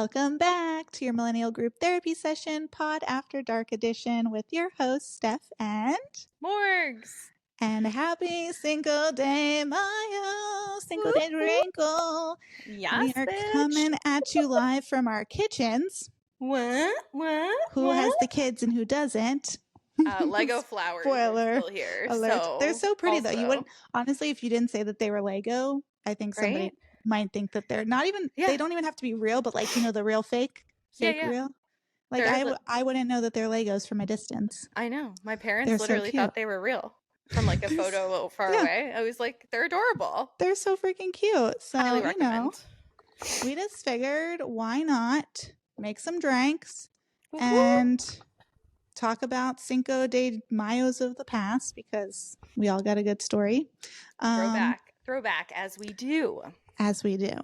Welcome back to your Millennial Group Therapy Session, Pod After Dark edition with your hosts, Steph and Morgs. And happy Cinco de Mayo, Cinco de Wrinkle. Yes, we are bitch. coming at you live from our kitchens. What? Who has the kids and who doesn't? Lego flowers Spoiler are still here. alert. So they're so pretty also, though. You wouldn't, honestly, if you didn't say that they were Lego, I think somebody might think that they're not even, they don't even have to be real, but like, you know, the real fake real. Like I wouldn't know that they're Legos from a distance. I know. My parents literally thought they were real from like a photo far away. I was like, they're adorable. They're so freaking cute. So, highly you recommend. know, we just figured why not make some drinks and talk about Cinco de Mayos of the past because we all got a good story. Throwback as we do.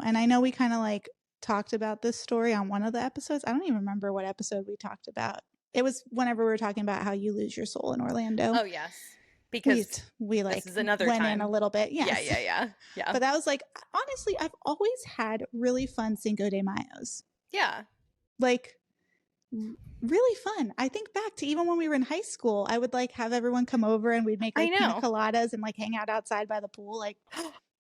And I know we kind of like talked about this story on one of the episodes. I don't even remember what episode we talked about. It was whenever we were talking about how you lose your soul in Orlando. Oh, yes. Because we like this is another went time. in a little bit. Yes. Yeah. But that was like, honestly, I've always had really fun Cinco de Mayos. Yeah. Like, really fun. I think back to even when we were in high school, I would like have everyone come over and we'd make like pina coladas and like hang out outside by the pool. Like,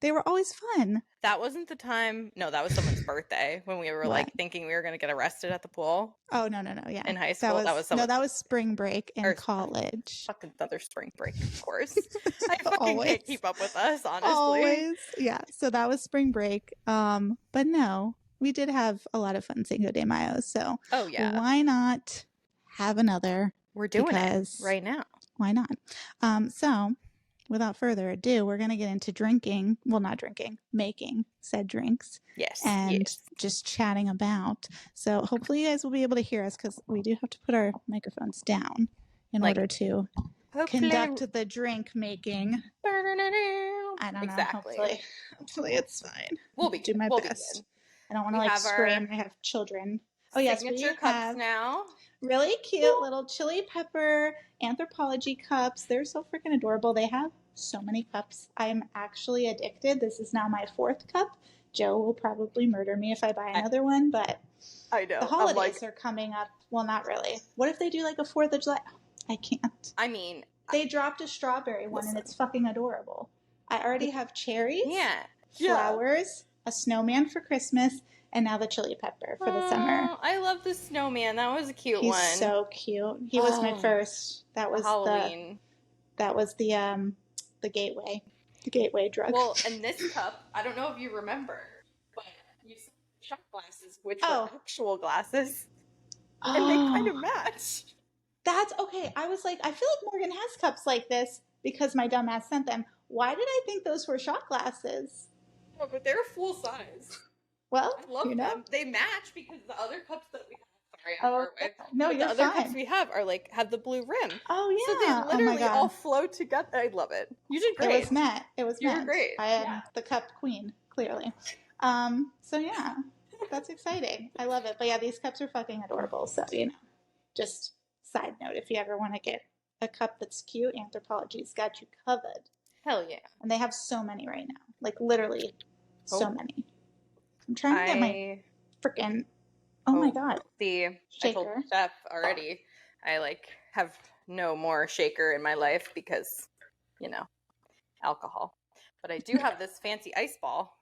they were always fun. That wasn't the time. No, that was someone's birthday when we were like thinking we were going to get arrested at the pool. Oh, no. Yeah. In high school. That was spring break in college. Fucking another spring break, of course. I fucking can't keep up with us, honestly. Always. Yeah. So that was spring break. But no, we did have a lot of fun Cinco de Mayo. So why not have another? We're doing it right now. Why not? So without further ado, we're going to get into drinking. Well, not drinking, making said drinks. Yes. And just chatting about. So hopefully you guys will be able to hear us because we do have to put our microphones down in order to conduct the drink making. I don't know. Hopefully it's fine. We'll do my best. I don't want to like scream. I have children. Oh yes, we cups now. Really cute little chili pepper anthropology cups. They're so freaking adorable. They have so many cups. I'm actually addicted. This is now my 4th cup. Joe will probably murder me if I buy another one, but I know the holidays are coming up. Well, not really. What if they do like a 4th of July? I can't. I mean, they dropped a strawberry one and it's fucking adorable. I already have cherries, flowers, a snowman for Christmas, and now the chili pepper for the summer. I love the snowman. That was a cute one. He's so cute. He was my first. That was Halloween. That was the gateway. The gateway drug. Well, and this cup, I don't know if you remember, but you saw shot glasses, which were actual glasses. And they kind of match. That's okay. I was like, I feel like Morgan has cups like this because my dumbass sent them. Why did I think those were shot glasses? No, but they're full size. Well, I love them. They match because the other cups that we have. Sorry, the other cups we have are like have the blue rim. Oh yeah. So they literally all flow together. I love it. You did great. It was meant. You were great. I am the cup queen, clearly. So yeah, that's exciting. I love it. But yeah, these cups are fucking adorable. So you know, just side note, if you ever want to get a cup that's cute, Anthropology's got you covered. Hell yeah. And they have so many right now. Like literally so many. I'm trying to get my freaking my god. I told Steph already. I like have no more shaker in my life because, you know, alcohol. But I do have this fancy ice ball.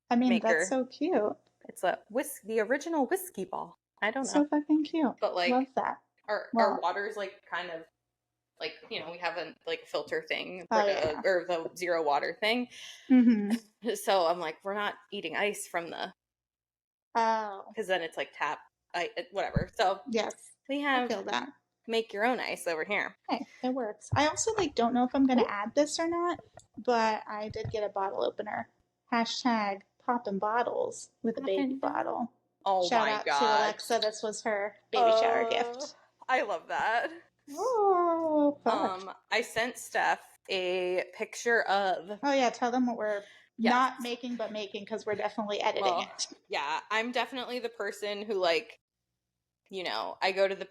I mean, maker. That's so cute. It's the original whiskey ball. I don't know. So fucking cute. But like, love that. Our water's like kind of like, you know, we have a like filter thing or the zero water thing. Mm-hmm. So I'm like, we're not eating ice from the because then it's like whatever. So yes, we have I feel that. Make your own ice over here. Hey, it works. I also like don't know if I'm gonna add this or not, but I did get a bottle opener. Hashtag poppin' bottles with a baby bottle. Oh Shout my out god. to Alexa. This was her baby shower gift. I love that. Oh, fuck. I sent Steph a picture of. Oh yeah, tell them what we're not making, but making because we're definitely editing it. Yeah, I'm definitely the person who like, you know, I go to the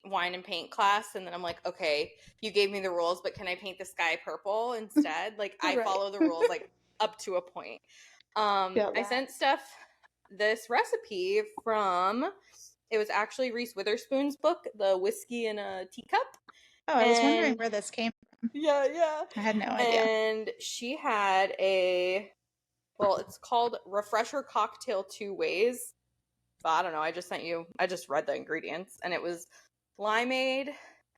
wine and paint class, and then I'm like, okay, you gave me the rules, but can I paint the sky purple instead? Like, I follow the rules like up to a point. I sent Steph this recipe from, it was actually Reese Witherspoon's book, The Whiskey in a Teacup. Oh, I was wondering where this came from. Yeah. I had no idea. And she had it's called Refresher Cocktail 2 Ways. But I don't know, I just read the ingredients, and it was limeade,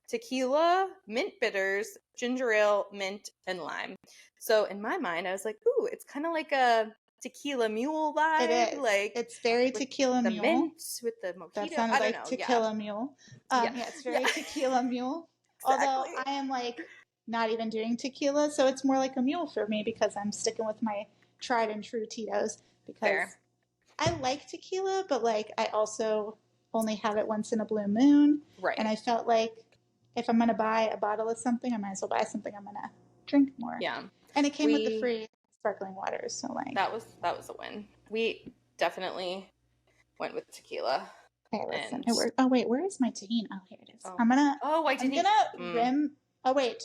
tequila, mint bitters, ginger ale, mint, and lime. So in my mind, I was like, ooh, it's kind of like a tequila mule vibe. It is. Like, it's very tequila mule. The mint with the mojito. That sounded like tequila mule. Yeah, it's very tequila mule. Exactly. Although I am like not even doing tequila, so it's more like a mule for me because I'm sticking with my tried and true Tito's because Fair. I like tequila, but like I also only have it once in a blue moon. Right. And I felt like if I'm going to buy a bottle of something, I might as well buy something I'm going to drink more. Yeah. And it came with the free sparkling waters, so like that was a win. We definitely went with tequila. Okay, listen. It worked. Oh wait, where is my tahini? Oh, here it is. I'm gonna rim. Oh wait,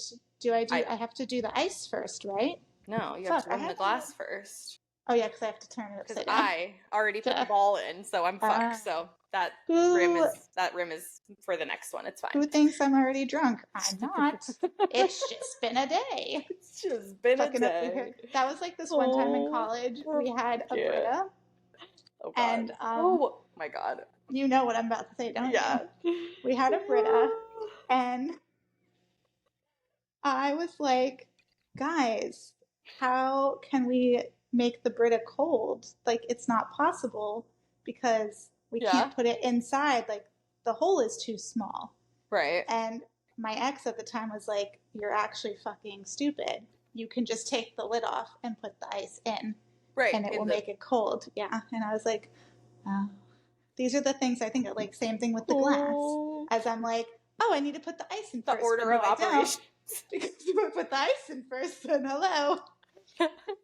I have to do the ice first, right? No, you have to rim the glass first. Oh yeah, because I have to turn it upside down. I already put the ball in, so I'm fucked. So that rim is for the next one. It's fine. Who thinks I'm already drunk? I'm not. It's just been a day. It's just been a day. That was like this one time in college. We had a Brita. Oh God. And oh my God. You know what I'm about to say, don't you? We had a Brita, and I was like, guys, how can we make the Brita cold? Like, it's not possible because we can't put it inside. Like, the hole is too small. Right. And my ex at the time was like, you're actually fucking stupid. You can just take the lid off and put the ice in. Right. And it will make it cold. Yeah. And I was like, oh. These are the things I think of, like, same thing with the glass. As I'm like, oh, I need to put the ice in first. The order of operations. Because if I put the ice in first, then hello.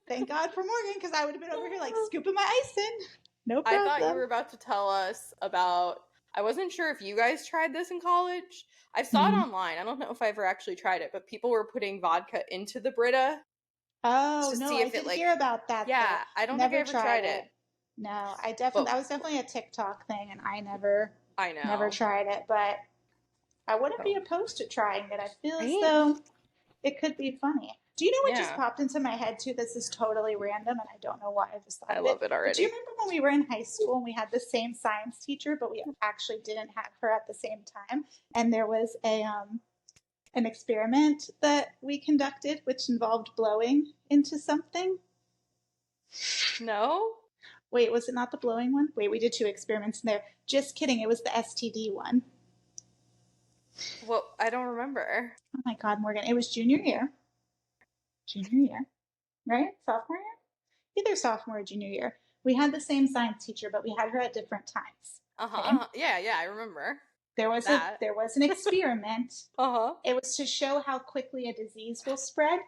Thank God for Morgan, because I would have been over here, like, scooping my ice in. No problem. I thought you were about to tell us about, I wasn't sure if you guys tried this in college. I saw it online. I don't know if I ever actually tried it, but people were putting vodka into the Brita. Oh, no, I didn't hear about that. Yeah, though. I don't think I ever tried it. No, that was definitely a TikTok thing, and I never tried it, but I wouldn't be opposed to trying it. I feel as though it could be funny. Do you know what just popped into my head too? This is totally random, and I don't know why I just thought of it. I love it already. Do you remember when we were in high school and we had the same science teacher, but we actually didn't have her at the same time? And there was an experiment that we conducted, which involved blowing into something. No. Wait, was it not the blowing one? Wait, we did 2 experiments in there. Just kidding. It was the STD one. Well, I don't remember. Oh my God, Morgan. It was junior year. Right? Sophomore year? Either sophomore or junior year. We had the same science teacher, but we had her at different times. Yeah, I remember. There was an experiment. It was to show how quickly a disease will spread.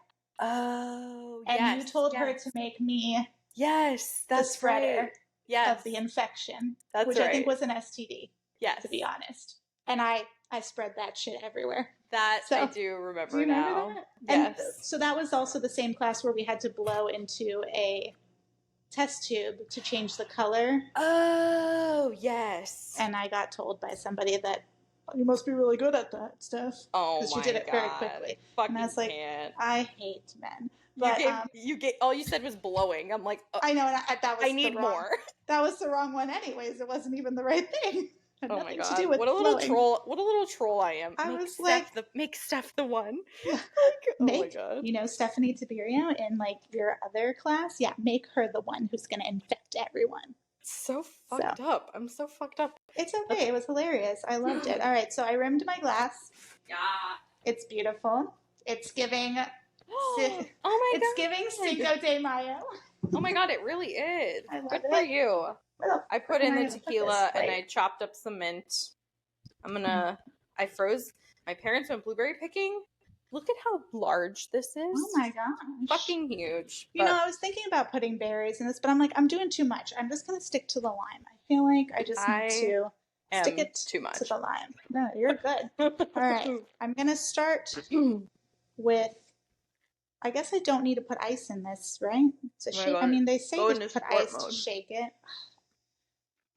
Oh, and you told her to make me that's the spreader right. of the infection, that's which right. I think was an STD. Yes, to be honest. And I spread that shit everywhere. I do remember now. That? Yes. And so that was also the same class where we had to blow into a test tube to change the color. Oh, yes. And I got told by somebody that you must be really good at that stuff. Oh, because she did it very quickly. Fucking and I was like, I hate men. But you all you said was blowing. I'm like, I know, and that was I need more. That was the wrong one, anyways. It wasn't even the right thing. Oh my God! What a little troll! What a little troll I am. Make Steph the one. Yeah. Oh my God! You know Stephanie Tiberio in like your other class. Yeah, make her the one who's going to infect everyone. So fucked up. I'm so fucked up. It's okay. It was hilarious. I loved it. All right, so I rimmed my glass. Yeah. It's beautiful. It's giving. Oh my God! It's giving Cinco de Mayo. Oh my God! It really is. Good for you. I put in the tequila and I chopped up some mint. I froze. My parents went blueberry picking. Look at how large this is. Oh my gosh. Fucking huge. You know, I was thinking about putting berries in this, but I'm like, I'm doing too much. I'm just going to stick to the lime. I feel like I just need to stick it too much to the lime. No, you're good. All right. I'm going to start with, I guess I don't need to put ice in this, right? It's a shake. I mean, they say to put ice to shake it.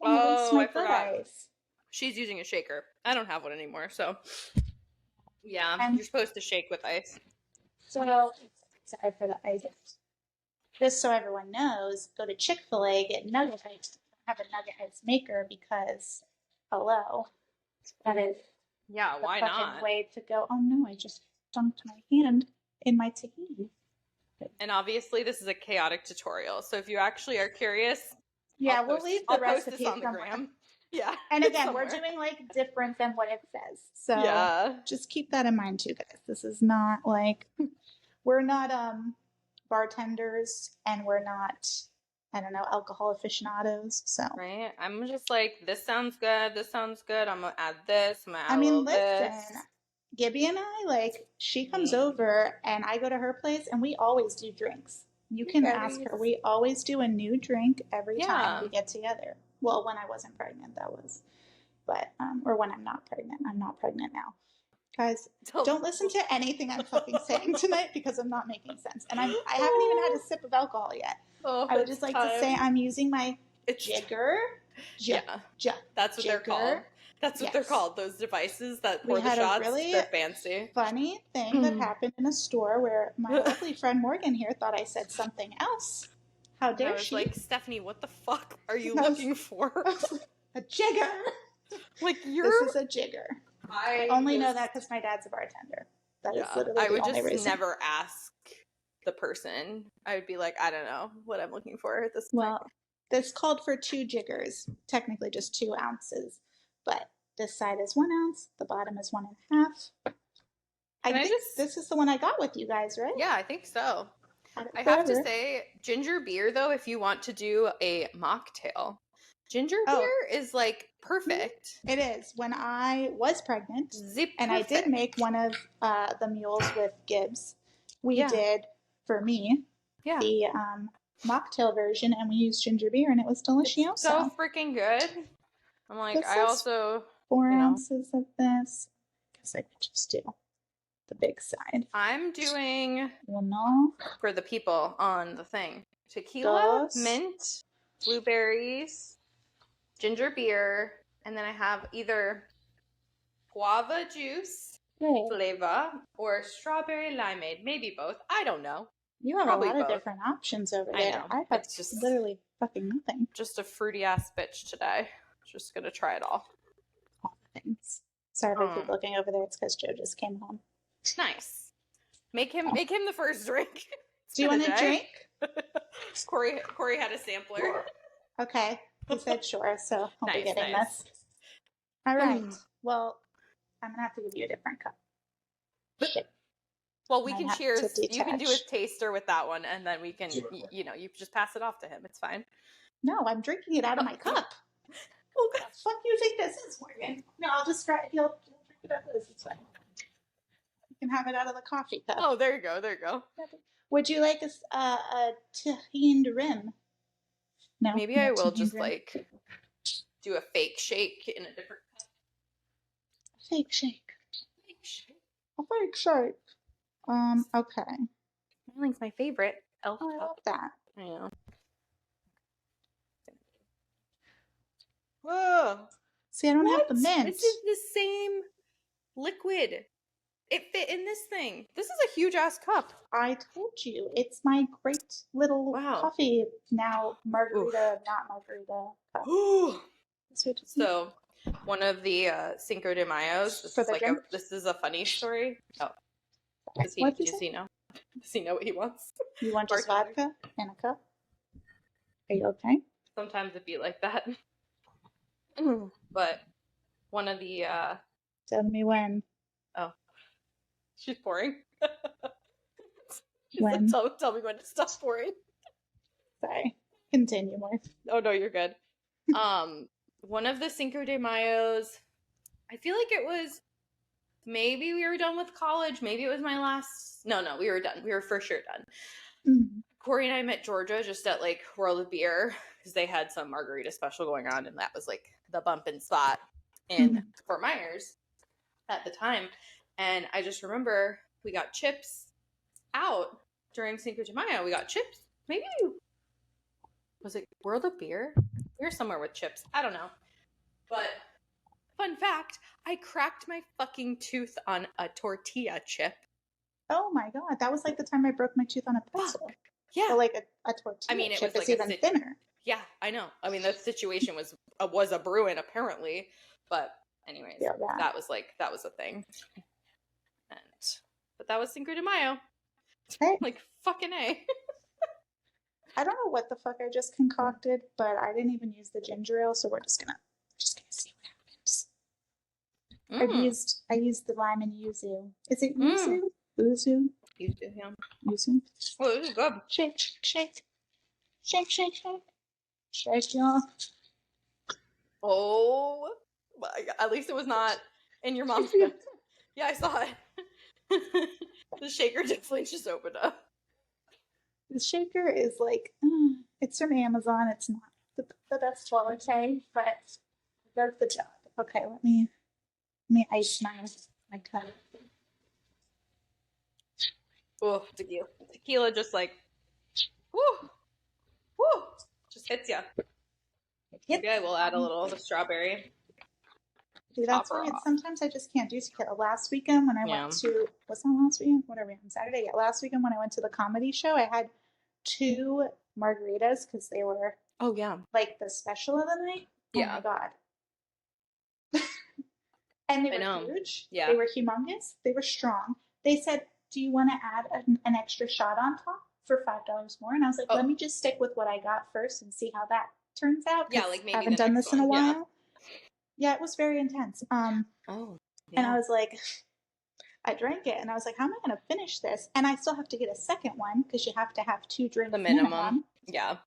Oh, I good forgot. ice. She's using a shaker. I don't have one anymore, so yeah, you're supposed to shake with ice. So, sorry for the ice. Just so everyone knows, go to Chick-fil-A, get nugget ice. Have a nugget ice maker because, hello, that is why not? Way to go. Oh no, I just dunked my hand in my tahini. And obviously, this is a chaotic tutorial, so if you actually are curious, we'll leave the recipe post this on the gram. Yeah. And again, we're doing like different than what it says. So just keep that in mind too, guys. This is not like we're not bartenders and we're not, I don't know, alcohol aficionados. So right. I'm just like, this sounds good. This sounds good. I'm gonna add this. I'm gonna add listen, this. Gibby and I, like, she comes over and I go to her place and we always do drinks. You can ask her. We always do a new drink every time we get together. Well, when I wasn't pregnant, that was. But, or when I'm not pregnant. I'm not pregnant now. Guys, don't listen to anything I'm fucking saying tonight because I'm not making sense. And I haven't even had a sip of alcohol yet. I would just like to say I'm using my jigger. That's what they're called. That's what they're called. Those devices that pour the shots. Really they're fancy. Funny thing that happened in a store where my lovely friend Morgan here thought I said something else. How dare she? I was like, Stephanie, what the fuck are you looking for? A jigger. Like This is a jigger. I only know that because my dad's a bartender. That is literally the only reason. I would just never ask the person. I would be like, I don't know what I'm looking for at this point. Well, this called for 2 jiggers, technically just 2 ounces, but this side is 1 ounce, the bottom is 1.5. I think this is the one I got with you guys, right? Yeah, I think so. I have to say, ginger beer, though, if you want to do a mocktail, ginger beer is like perfect. It is. When I was pregnant, and I did make one of the mules with Gibbs, we did, for me, the mocktail version, and we used ginger beer, and it was delicious. It's so freaking good. I'm like, I also 4 ounces of this. I guess I could just do the big side. I'm doing for the people on the thing: tequila, mint, blueberries, ginger beer, and then I have either guava juice flavor or strawberry limeade. Maybe both. I don't know. You have a lot of different options over there. I have just literally fucking nothing. Just a fruity ass bitch today. Just gonna try it all. All the things. Sorry if I keep looking over there. It's because Joe just came home. Nice. Make him the first drink. Do you want a drink? Corey had a sampler. Okay. He said sure, so I'll be getting this. All right. Well, I'm going to have to give you a different cup. Shit. Well, we can cheers. You can do a taster with that one, and then we can, you just pass it off to him. It's fine. No, I'm drinking it out of my cup. What the fuck you think this is, Morgan? No, I'll just try it. He'll drink it out of this. It's fine. You can have it out of the coffee cup. Oh, there you go. There you go. Would you like a tahini rim? No. Maybe I will just like do a fake shake in a different cup. Fake shake. A fake shake. Okay. Marling's my favorite elf cup. I love that. I know. Whoa. See, I don't have the mint. This is the same liquid. It fit in this thing. This is a huge ass cup. I told you. It's my great little coffee now margarita, not margarita cup. So, one of the Cinco de Mayos, this is a funny story. Oh. Does he know? Does he know what he wants? You want just vodka in a cup? Are you okay? Sometimes it'd be like that. But one of the tell me when. Oh. She's pouring. She's when? Like, tell me when to stop pouring. Sorry. Continue more. Oh no, you're good. One of the Cinco de Mayos, I feel like it was maybe we were done with college. Maybe it was my last. No, we were done. We were for sure done. Mm-hmm. Corey and I met Georgia just at like World of Beer because they had some margarita special going on, and that was like the bumping spot in Fort Myers at the time. And I just remember we got chips out during Cinco de Mayo. We got chips. Maybe was it World of Beer? We were somewhere with chips. I don't know. But fun fact, I cracked my fucking tooth on a tortilla chip. Oh my god, that was like the time I broke my tooth on a pretzel. Fuck. Yeah. But like a tortilla chip is like even thinner. Yeah, I know. I mean, the situation was a Bruin apparently, but anyways, that was a thing. But that was Cinco de Mayo. Hey. Like fucking A. I don't know what the fuck I just concocted, but I didn't even use the ginger ale, so we're just gonna see what happens. I used the lime and yuzu. Is it yuzu? Yuzu? Yuzu, yeah. Yuzu. Oh, this is good. Shake, shake. Shake, shake, shake. Shake, y'all. Oh my god. At least it was not in your mom's mouth. Yeah, I saw it. The shaker definitely just opened up. The shaker is like, it's from Amazon. It's not the best quality, but it does the job. Okay, let me ice my cup. Oh, tequila just like, whoo, just hits ya. Maybe I will add a little of the strawberry. Dude, that's why sometimes I just can't do tequila. Last weekend when I went to, was that last weekend? What are we on Saturday? Yeah, last weekend when I went to the comedy show, I had 2 margaritas because they were like the special of the night. Yeah. Oh my god. And they were huge. Yeah. They were humongous. They were strong. They said, do you want to add an extra shot on top for $5 more? And I was like, let me just stick with what I got first and see how that turns out. Yeah, like maybe I haven't done this in a while. Yeah, it was very intense. And I was like, I drank it and I was like, how am I going to finish this? And I still have to get a second one because you have to have 2 drinks the minimum. Yeah.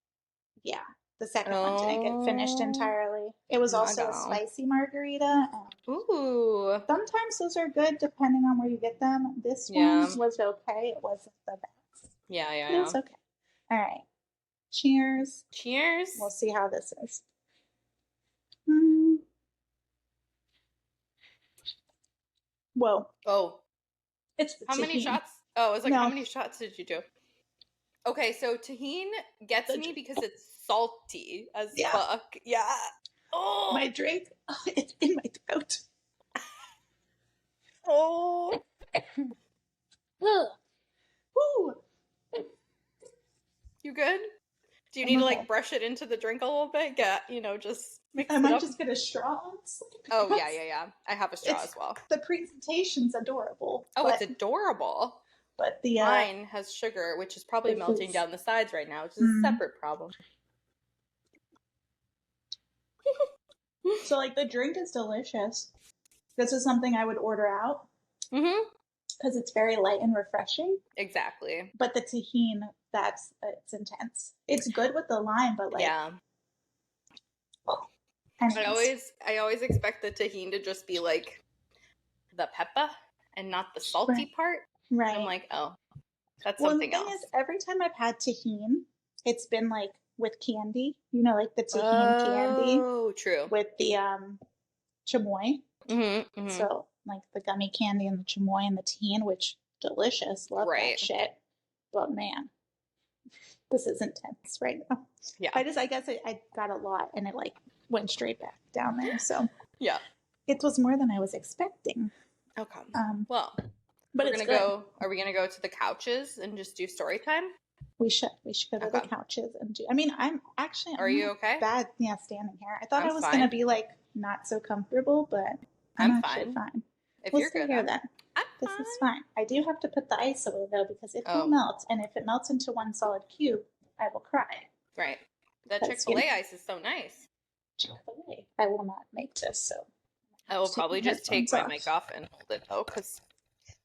Yeah. The second one didn't get finished entirely. It was also a spicy margarita. Ooh. Sometimes those are good depending on where you get them. This one was okay. It wasn't the best. Yeah. It was okay. All right. Cheers. Cheers. We'll see how this is. Whoa. Oh. It's the How many shots? Oh, I was like, how many shots did you do? Okay, so tahini gets me because it's salty as fuck. Yeah. Oh. My drink, it's in my throat. Oh. Woo. You good? Do you need to like brush it into the drink a little bit? Just mix it up. I might just get a straw. Oh, yeah. I have a straw as well. The presentation's adorable. Oh, it's adorable. But the mine has sugar, which is probably melting down the sides right now, which is a separate problem. So, like, the drink is delicious. This is something I would order out. Because it's very light and refreshing. Exactly. But the tahini, it's intense. It's good with the lime, but like... Yeah. I always expect the tahini to just be like the pepper and not the salty part. Right. And I'm like, oh, that's something else. The thing is, every time I've had tahini, it's been like with candy. You know, like the tahini candy. Oh, true. With the chamoy. So, like the gummy candy and the chamoy and the tahini, which delicious. Love that shit. But man, this is intense right now. Yeah. I guess I got a lot and it like went straight back down there. So yeah, it was more than I was expecting. Okay. Well, but we're gonna go. Are we gonna go to the couches and just do story time? We should go to the couches and do. I mean, I'm you okay? Bad, standing here. I thought I was gonna be like not so comfortable, but I'm actually fine. If we'll you're good here then. This is fine. I do have to put the ice away though because it will melt, and if it melts into one solid cube, I will cry. Right. The Chick-fil-A ice is so nice. Chick-fil-A. I will not make this, so I will probably just take my mic off and hold it though, because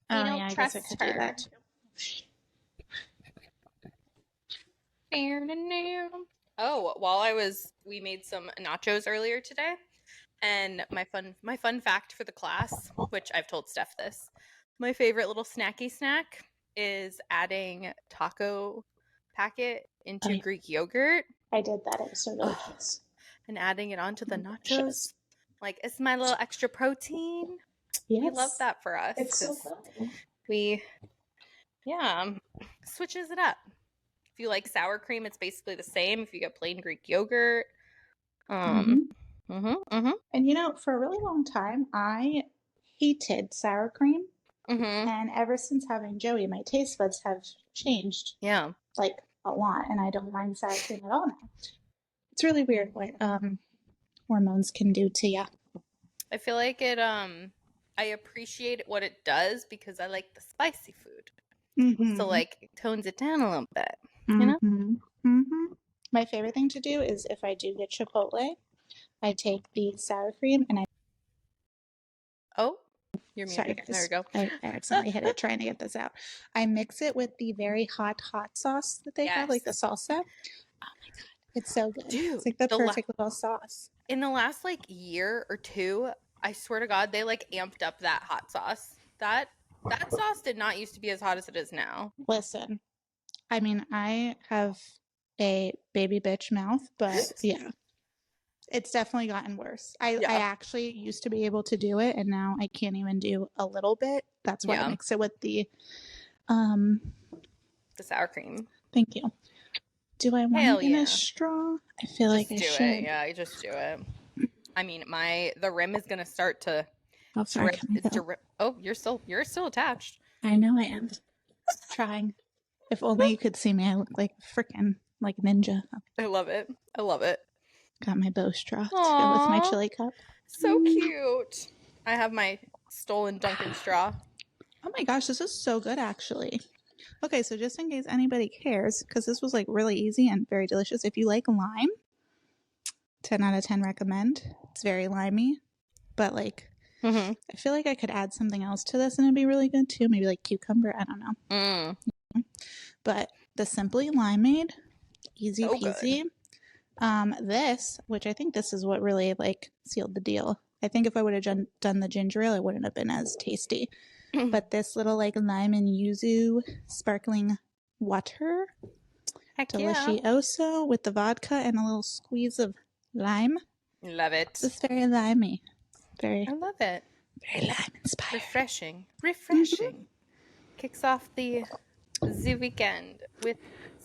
I guess I could do that too. Oh, we made some nachos earlier today, and my fun fact for the class, which I've told Steph this, my favorite little snacky snack is adding taco packet into Greek yogurt. I did that. It was so delicious. And adding it onto the nachos. Like, it's my little extra protein. Yes. We love that for us. It's so good. Switches it up. If you like sour cream, it's basically the same. If you get plain Greek yogurt, And for a really long time, I hated sour cream. And ever since having Joey, my taste buds have changed. Yeah. Like a lot. And I don't mind sour cream at all now. It's really weird what hormones can do to you. I feel like it, I appreciate what it does because I like the spicy food. So, like, it tones it down a little bit, you know? My favorite thing to do is if I do get Chipotle, I take the sour cream and I... Oh, you're muted. Sorry, guys. There we go. I accidentally hit it trying to get this out. I mix it with the very hot sauce that they have, like the salsa. Oh my God. It's so good. Dude, it's like the perfect little sauce. In the last, like, year or two, I swear to God, they, like, amped up that hot sauce. That sauce did not used to be as hot as it is now. Listen, I mean, I have a baby bitch mouth, but yeah, it's definitely gotten worse. I actually used to be able to do it, and now I can't even do a little bit. That's why I mix it with the sour cream. Thank you. Do I want it in a straw? I feel like I should. It. Yeah, just do it. I mean, the rim is gonna start to drip. Oh, you're still attached. I know I am. Trying. If only you could see me. I look like freaking like ninja. I love it. Got my bow straw to go with my chili cup. So cute. I have my stolen Dunkin' straw. Oh my gosh, this is so good actually. Okay, so just in case anybody cares, because this was like really easy and very delicious. If you like lime, 10 out of 10 recommend. It's very limey, but like I feel like I could add something else to this and it'd be really good too. Maybe like cucumber. I don't know. But the Simply Limeade, easy peasy. This, which I think this is what really like sealed the deal. I think if I would have done the ginger ale, it wouldn't have been as tasty. But this little like lime and yuzu sparkling water, delicioso with the vodka and a little squeeze of lime. Love it. It's very limey. I love it. Very lime inspired. Refreshing. Kicks off the weekend with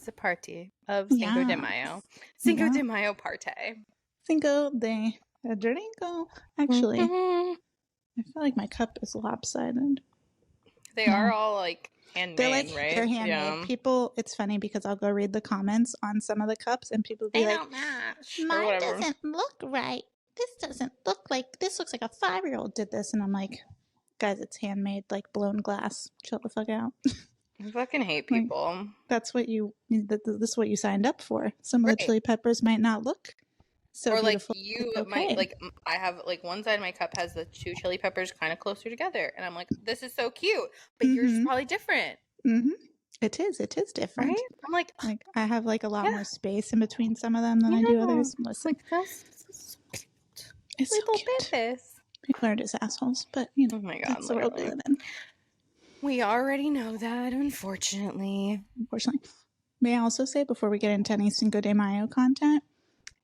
the party of Cinco de Mayo. Cinco de Mayo party. Cinco de Drinko. Actually, I feel like my cup is lopsided. They are all like handmade, right? They're handmade. People, it's funny because I'll go read the comments on some of the cups and people be like, mine doesn't look right. This doesn't look like, this looks like a 5-year-old did this. And I'm like, guys, it's handmade, like blown glass. Chill the fuck out. I fucking hate people. Like, this is what you signed up for. Some of the chili peppers might not look so or beautiful. Like you might like, I have like one side of my cup has the 2 chili peppers kind of closer together, and I'm like, this is so cute, but yours is probably different. It is different. Right? I'm like I have like a lot more space in between some of them than I do others. Listen, like this is so cute. It's little so cute. Babies. People are just assholes, but you know, oh my God, that's the world we live in. We already know that, unfortunately. May I also say, before we get into any Cinco de Mayo content,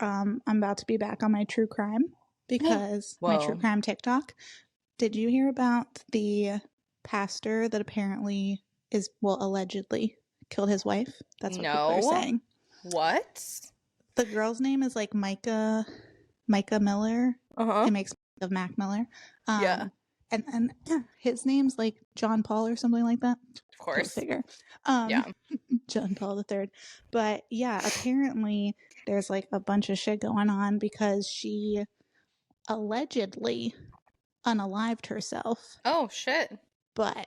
I'm about to be back on my true crime because my true crime TikTok. Did you hear about the pastor that apparently allegedly killed his wife? That's what people are saying. What? The girl's name is like Micah Miller. It makes me think of Mac Miller. And his name's like John Paul or something like that. Of course. Figure. John Paul III. But yeah, apparently there's like a bunch of shit going on because she allegedly unalived herself. Oh, shit. But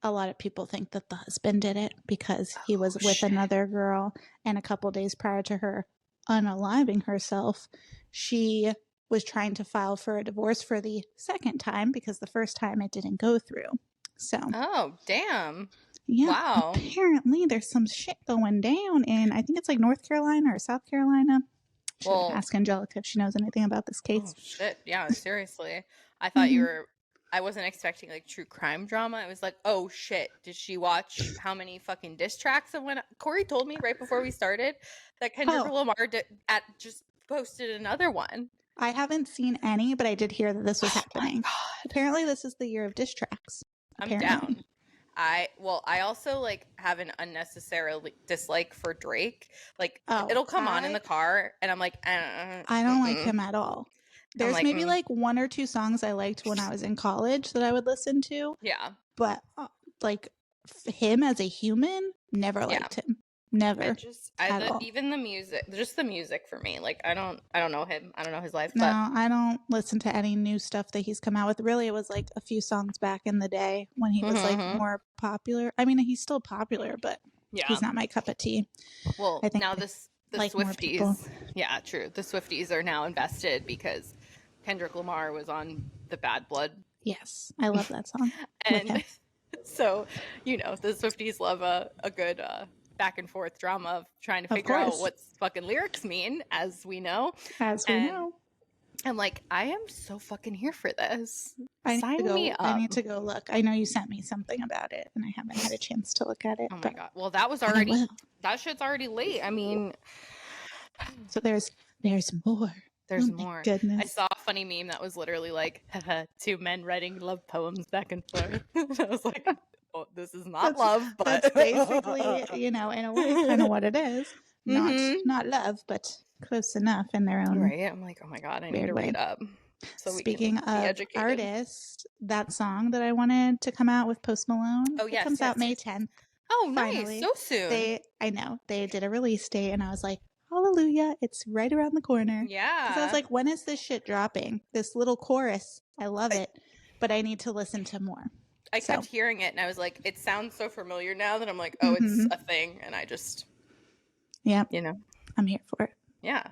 a lot of people think that the husband did it because he was with another girl, and a couple days prior to her unaliving herself, she was trying to file for a divorce for the second time because the first time it didn't go through. So. Oh, damn. Yeah. Wow. Apparently there's some shit going down in, I think it's like North Carolina or South Carolina. Should ask Angelica if she knows anything about this case. Oh, shit. Yeah, seriously. I thought I wasn't expecting like true crime drama. I was like, oh shit, did she watch how many fucking diss tracks that went? Corey told me right before we started that Kendrick Lamar just posted another one. I haven't seen any, but I did hear that this was happening. Apparently this is the year of diss tracks. I'm down. I also like have an unnecessary dislike for Drake. Like it'll come on in the car and I'm like, I don't like him at all. There's like, maybe like one or two songs I liked when I was in college that I would listen to. Yeah. But like him as a human, never liked him. Never. Even the music, just the music for me. Like I don't know him. I don't know his life. No, I don't listen to any new stuff that he's come out with. Really, it was like a few songs back in the day when he was like more popular. I mean, he's still popular, but he's not my cup of tea. Well, I think now the Swifties. Yeah, true. The Swifties are now invested because Kendrick Lamar was on the Bad Blood. Yes, I love that song. And so, the Swifties love a good back and forth drama of trying to figure out what fucking lyrics mean, as we know. I'm like, I am so fucking here for this. Sign me up. I need to go look. I know you sent me something about it, and I haven't had a chance to look at it. Oh my god! Well, that shit's already late. I mean, so there's more. There's more. Goodness. I saw a funny meme that was literally like, two men writing love poems back and forth. I was like, oh, this is not love, but that's basically, in a way, kind of what it is. Not love, but close enough in their own right. I'm like, oh my god, I need to read up. So speaking of artists, that song that I wanted to come out with Post Malone, it comes out May 10th. Oh, nice. So soon. I know. They did a release date, and I was like, hallelujah, it's right around the corner. Yeah. Because I was like, when is this shit dropping? This little chorus. I love it, but I need to listen to more. I kept hearing it, and I was like, it sounds so familiar now that I'm like, oh, it's a thing, and I just... Yeah. I'm here for it. Yeah.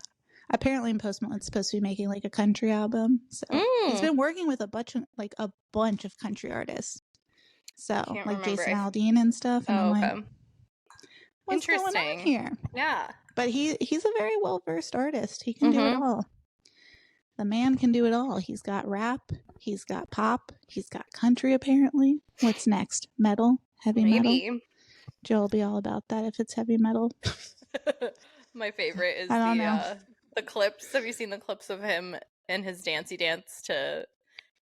Apparently, Post Malone's supposed to be making like a country album. So he's been working with a bunch of country artists. So like Jason Aldean and stuff. And I'm like, what's going on here? Yeah. But he's a very well-versed artist. He can do it all. The man can do it all. He's got rap. He's got pop. He's got country, apparently. What's next? Metal? Heavy metal? Joe will be all about that if it's heavy metal. My favorite is the clips. Have you seen the clips of him and his dancey dance to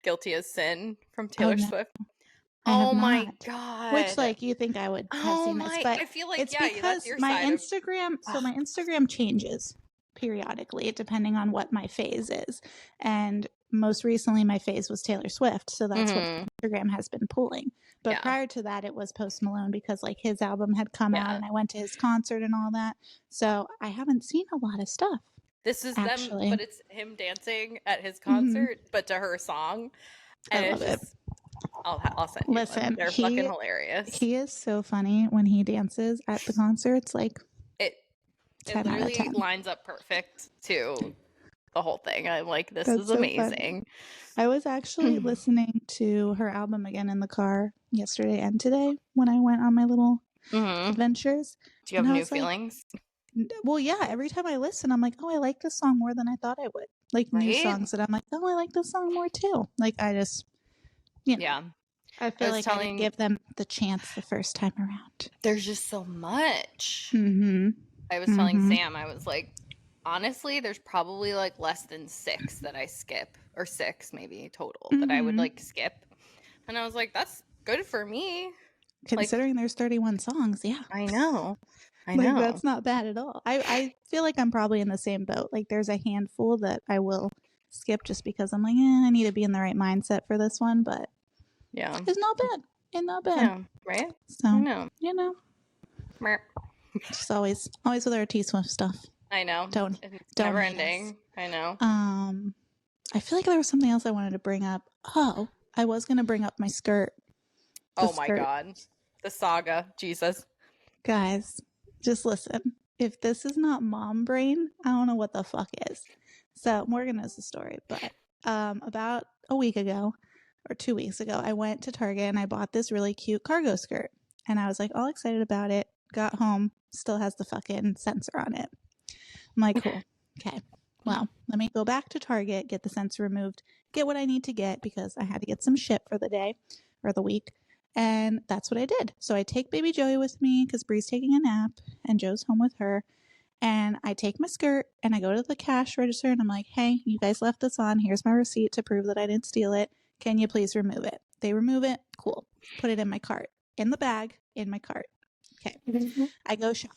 Guilty as Sin from Taylor Swift? Oh my god. Which you think I would have seen this, but I feel like it's because my Instagram my Instagram changes periodically depending on what my phase is. And most recently my phase was Taylor Swift, so that's what Instagram has been pulling. But prior to that, it was Post Malone because his album had come out and I went to his concert and all that. So I haven't seen a lot of stuff. This is actually them, but it's him dancing at his concert, but to her song. And I love it. I'll send you one. They're fucking hilarious. He is so funny when he dances at the concerts. It literally lines up perfect to the whole thing. I'm like, this is amazing. I was actually listening to her album again in the car yesterday and today when I went on my little adventures. Do you have new feelings? Well, yeah. Every time I listen, I'm like, oh, I like this song more than I thought I would. New songs that I'm like, oh, I like this song more too. I just, I feel like I didn't give them the chance the first time around. There's just so much. I was telling Sam, I was like, honestly, there's probably less than 6 that I skip, or 6 maybe total that I would skip. And I was like, that's good for me. Considering there's 31 songs, yeah. I know. That's not bad at all. I feel like I'm probably in the same boat. There's a handful that I will skip just because I'm like, I need to be in the right mindset for this one, but yeah, it's not bad. It's not bad. Yeah, right? So, just always with our T-Swift stuff. I know. Don't never ending. I know. I feel like there was something else I wanted to bring up. Oh, I was going to bring up my skirt. My god. The saga. Jesus. Guys, just listen. If this is not mom brain, I don't know what the fuck is. So Morgan knows the story, but about a week ago or 2 weeks ago, I went to Target and I bought this really cute cargo skirt. And I was all excited about it. Got home, still has the fucking sensor on it. I'm like, cool. Okay. Well, let me go back to Target, get the sensor removed, get what I need to get because I had to get some shit for the day or the week. And that's what I did. So I take baby Joey with me because Bree's taking a nap and Joe's home with her. And I take my skirt and I go to the cash register and I'm like, hey, you guys left this on. Here's my receipt to prove that I didn't steal it. Can you please remove it? They remove it. Cool. Put it in my cart. in the bag, in my cart. Okay. I go shop,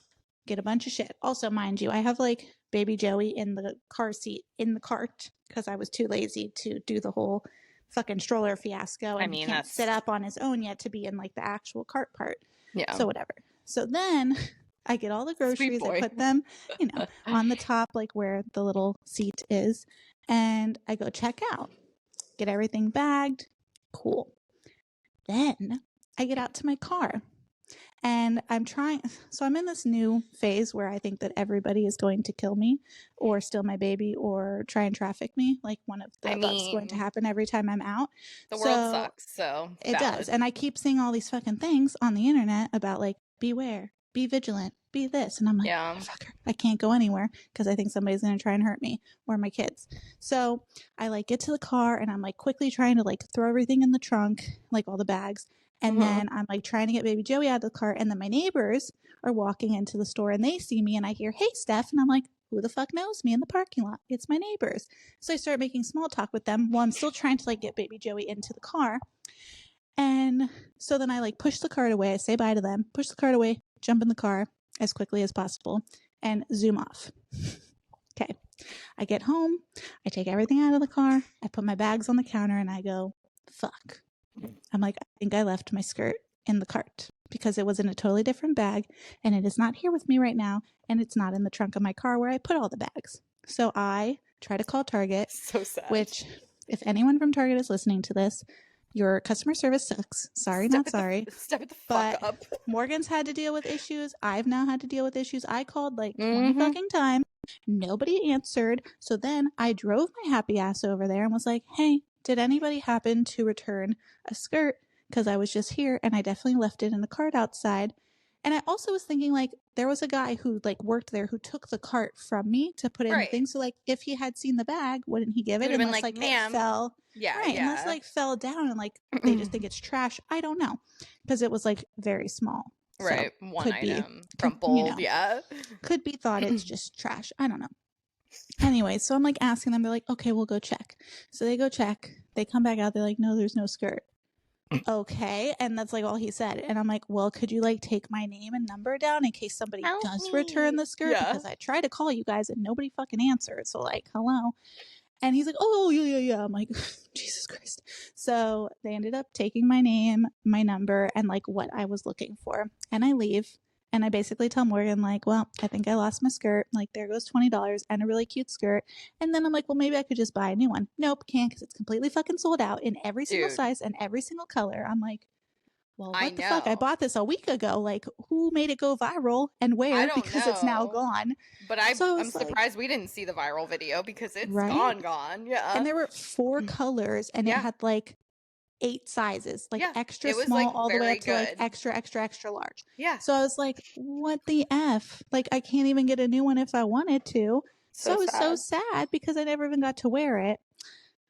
get a bunch of shit. Also, mind you, I have like baby Joey in the car seat in the cart because I was too lazy to do the whole fucking stroller fiasco, and he can't sit up on his own yet to be in like the actual cart part. Yeah. So whatever. So then I get all the groceries, I put them, on the top, like where the little seat is, and I go check out, get everything bagged. Cool. Then I get out to my car. And I'm in this new phase where I think that everybody is going to kill me or steal my baby or try and traffic me. Like one of the above going to happen every time I'm out. The world sucks, so it does. And I keep seeing all these fucking things on the internet about like, beware, be vigilant, be this. And I'm like, motherfucker, I can't go anywhere because I think somebody's going to try and hurt me or my kids. So I like get to the car and I'm like quickly trying to like throw everything in the trunk, like all the bags. And then I'm like trying to get baby Joey out of the car. And then my neighbors are walking into the store and they see me and I hear, hey, Steph. And I'm like, who the fuck knows me in the parking lot? It's my neighbors. So I start making small talk with them while I'm still trying to like get baby Joey into the car. And so then I like push the cart away. I say bye to them, push the cart away, jump in the car as quickly as possible and zoom off. Okay. I get home. I take everything out of the car. I put my bags on the counter and I go, fuck. I'm like, I think I left my skirt in the cart because it was in a totally different bag and it is not here with me right now. And it's not in the trunk of my car where I put all the bags. So I try to call Target, so sad. Which if anyone from Target is listening to this, your customer service sucks. Sorry, not sorry. Step it the fuck up. Morgan's had to deal with issues. I've now had to deal with issues. I called like 20 fucking times. Nobody answered. So then I drove my happy ass over there and was like, hey, did anybody happen to return a skirt? Because I was just here and I definitely left it in the cart outside. And I also was thinking like there was a guy who like worked there who took the cart from me to put in the thing. So like if he had seen the bag, wouldn't he give it? Unless like it fell. Unless like fell down and like they just think it's trash. I don't know. Because it was like very small. Right. So one item. Crumpled. Could be thought it's just trash. I don't know. Anyway, so I'm like asking them, they're like, okay, we'll go check. So they go check. They come back out. They're like, no, there's no skirt. Okay. And that's like all he said. And I'm like, well, could you like take my name and number down in case somebody does return the skirt? Because I try to call you guys and nobody fucking answered. So like, hello. And he's like, oh, yeah. I'm like, Jesus Christ. So they ended up taking my name, my number, and like what I was looking for. And I leave. And I basically tell Morgan, like, well, I think I lost my skirt. Like, there goes $20 and a really cute skirt. And then I'm like, well, maybe I could just buy a new one. Nope, can't because it's completely fucking sold out in every single size and every single color. I'm like, well, what the fuck? I bought this a week ago. Like, who made it go viral and where? Because it's now gone. But I'm surprised we didn't see the viral video because it's gone. Yeah. And there were 4 colors and it had like 8 sizes, like extra small like all the way up to like extra large. Yeah. So I was like, what the F? Like, I can't even get a new one if I wanted to. So I was so sad because I never even got to wear it.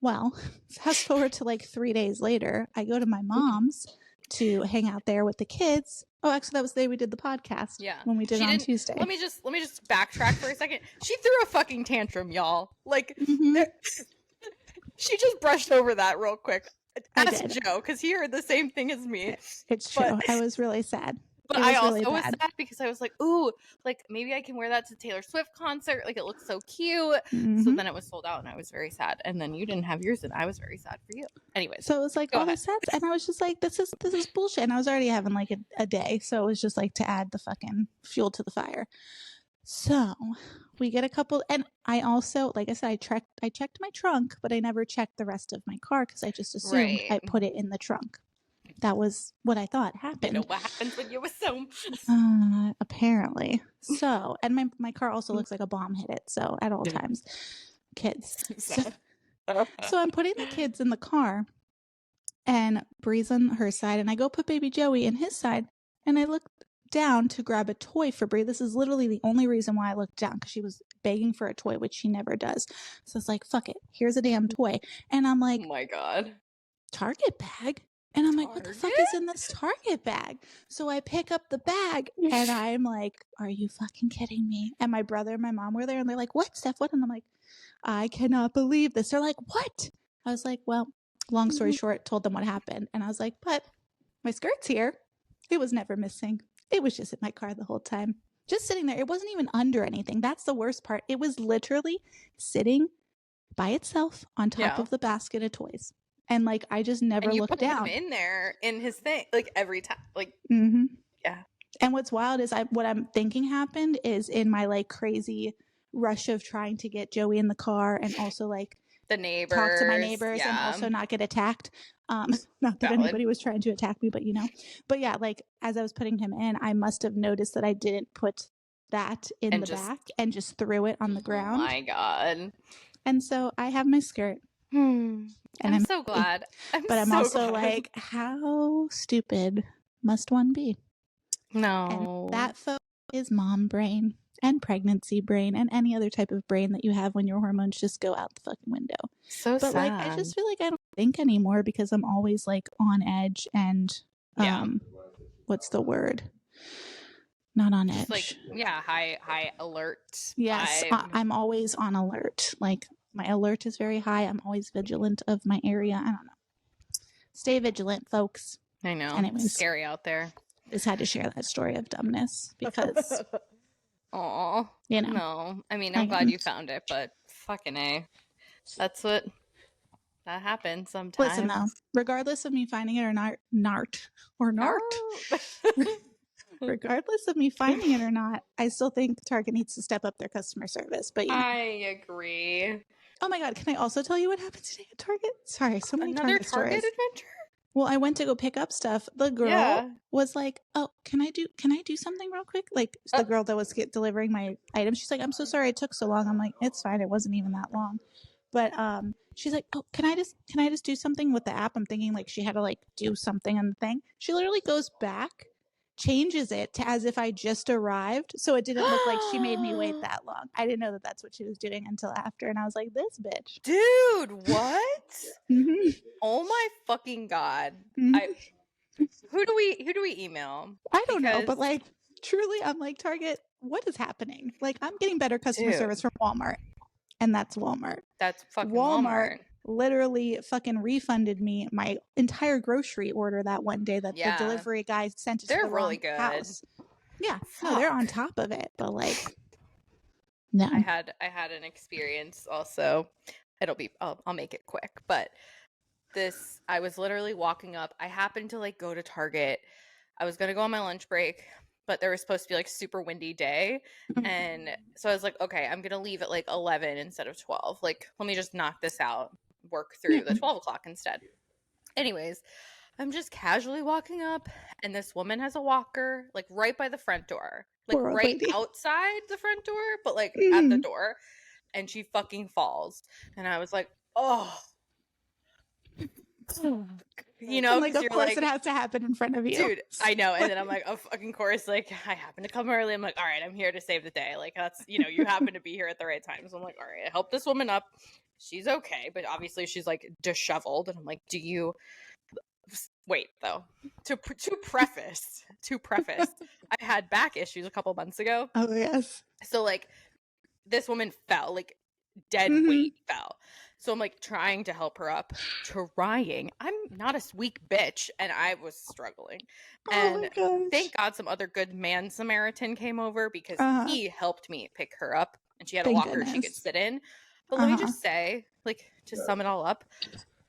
Well, fast forward to like 3 days later, I go to my mom's to hang out there with the kids. Oh, actually, that was the day we did the podcast. Yeah. When we did it on Tuesday. Let me just backtrack for a second. She threw a fucking tantrum, y'all. Like, she just brushed over that real quick. Ask Joe, because he heard the same thing as me. It's true. I was really sad. But I also was sad because I was like, ooh, like maybe I can wear that to Taylor Swift concert. Like it looks so cute. So then it was sold out and I was very sad. And then you didn't have yours and I was very sad for you. Anyways. So it was like all the sets and I was just like, this is bullshit. And I was already having like a day. So it was just like to add the fucking fuel to the fire. So we get a couple, and I also, like I said, I checked my trunk, but I never checked the rest of my car because I just assumed I put it in the trunk. That was what I thought happened. You know what happens when you assume. Apparently. So, and my car also looks like a bomb hit it. So at all times, kids. So I'm putting the kids in the car and Bree's on her side and I go put baby Joey in his side and I look down to grab a toy for Bree. This is literally the only reason why I looked down because she was begging for a toy, which she never does. So it's like, fuck it, here's a damn toy. And I'm like, oh my God, Target bag? And I'm like, what the fuck is in this Target bag? So I pick up the bag and I'm like, are you fucking kidding me? And my brother and my mom were there and they're like, what, Steph? What? And I'm like, I cannot believe this. They're like, what? I was like, well, long story short, told them what happened. And I was like, but my skirt's here. It was never missing. It was just in my car the whole time. Just sitting there. It wasn't even under anything. That's the worst part. It was literally sitting by itself on top of the basket of toys. And like, I just never looked down. Him in there in his thing, like every time. Like, yeah. And what's wild is what I'm thinking happened is in my like crazy rush of trying to get Joey in the car and also like the neighbors, talk to my neighbors and also not get attacked. Not that anybody was trying to attack me, but you know. But yeah, like as I was putting him in, I must have noticed that I didn't put that in the back and just threw it on the ground. Oh my God. And so I have my skirt. And I'm so glad. But I'm also like, how stupid must one be? No. And that photo is mom brain and pregnancy brain and any other type of brain that you have when your hormones just go out the fucking window. So but sad. Like I just feel like I don't think anymore because I'm always like on edge and what's the word? Not on edge. Like high alert. Yes, I'm always on alert. Like my alert is very high. I'm always vigilant of my area. I don't know. Stay vigilant, folks. I know. Anyways, it's scary out there. Just had to share that story of dumbness because oh, you know. No, I mean, I'm glad you found it, but fucking A. That's what that happens sometimes. Listen though, regardless of me finding it or not, regardless of me finding it or not, I still think Target needs to step up their customer service. But I agree. Oh my God, can I also tell you what happened today at Target? Sorry, so many Target stories. adventure? Well, I went to go pick up stuff. The girl was like, "Oh, can I do something real quick?" Like the girl that was delivering my items. She's like, "I'm so sorry it took so long." I'm like, "It's fine. It wasn't even that long." But she's like, "Oh, can I just do something with the app?" I'm thinking like she had to like do something on the thing. She literally goes back, changes it to as if I just arrived, so it didn't look like she made me wait that long. I didn't know that that's what she was doing until after, and I was like, "This bitch, dude, what?" Oh my fucking God! Who do we email? I don't know, but like truly, I'm like, Target, what is happening? Like, I'm getting better customer service from Walmart, and that's Walmart. That's fucking Walmart. Literally fucking refunded me my entire grocery order that one day that the delivery guy sent it to the wrong house. Yeah, no, they're on top of it, but like, no. I had an experience also. I'll make it quick, but I was literally walking up. I happened to like go to Target. I was gonna go on my lunch break, but there was supposed to be like a super windy day, and so I was like, okay, I'm gonna leave at like 11 instead of 12. Like, let me just knock this out, work through the 12 o'clock instead. Anyways, I'm just casually walking up, and this woman has a walker like right by the front door, like right outside the front door, but like at the door, and she fucking falls, and I was like, oh. You know, like, of course, it has to happen in front of you, dude. I know. And then I'm like, of fucking course, like I happen to come early. I'm like, all right, I'm here to save the day. Like that's, you know, you happen to be here at the right time. So I'm like, all right, I help this woman up. She's okay, but obviously she's like disheveled. And I'm like, do you wait though? To preface, I had back issues a couple months ago. Oh yes. So like, this woman fell, like dead weight fell. So I'm like trying to help her up, I'm not a weak bitch, and I was struggling. And thank God some other good man Samaritan came over because he helped me pick her up, and she had a walker she could sit in. But let me just say, like, to sum it all up,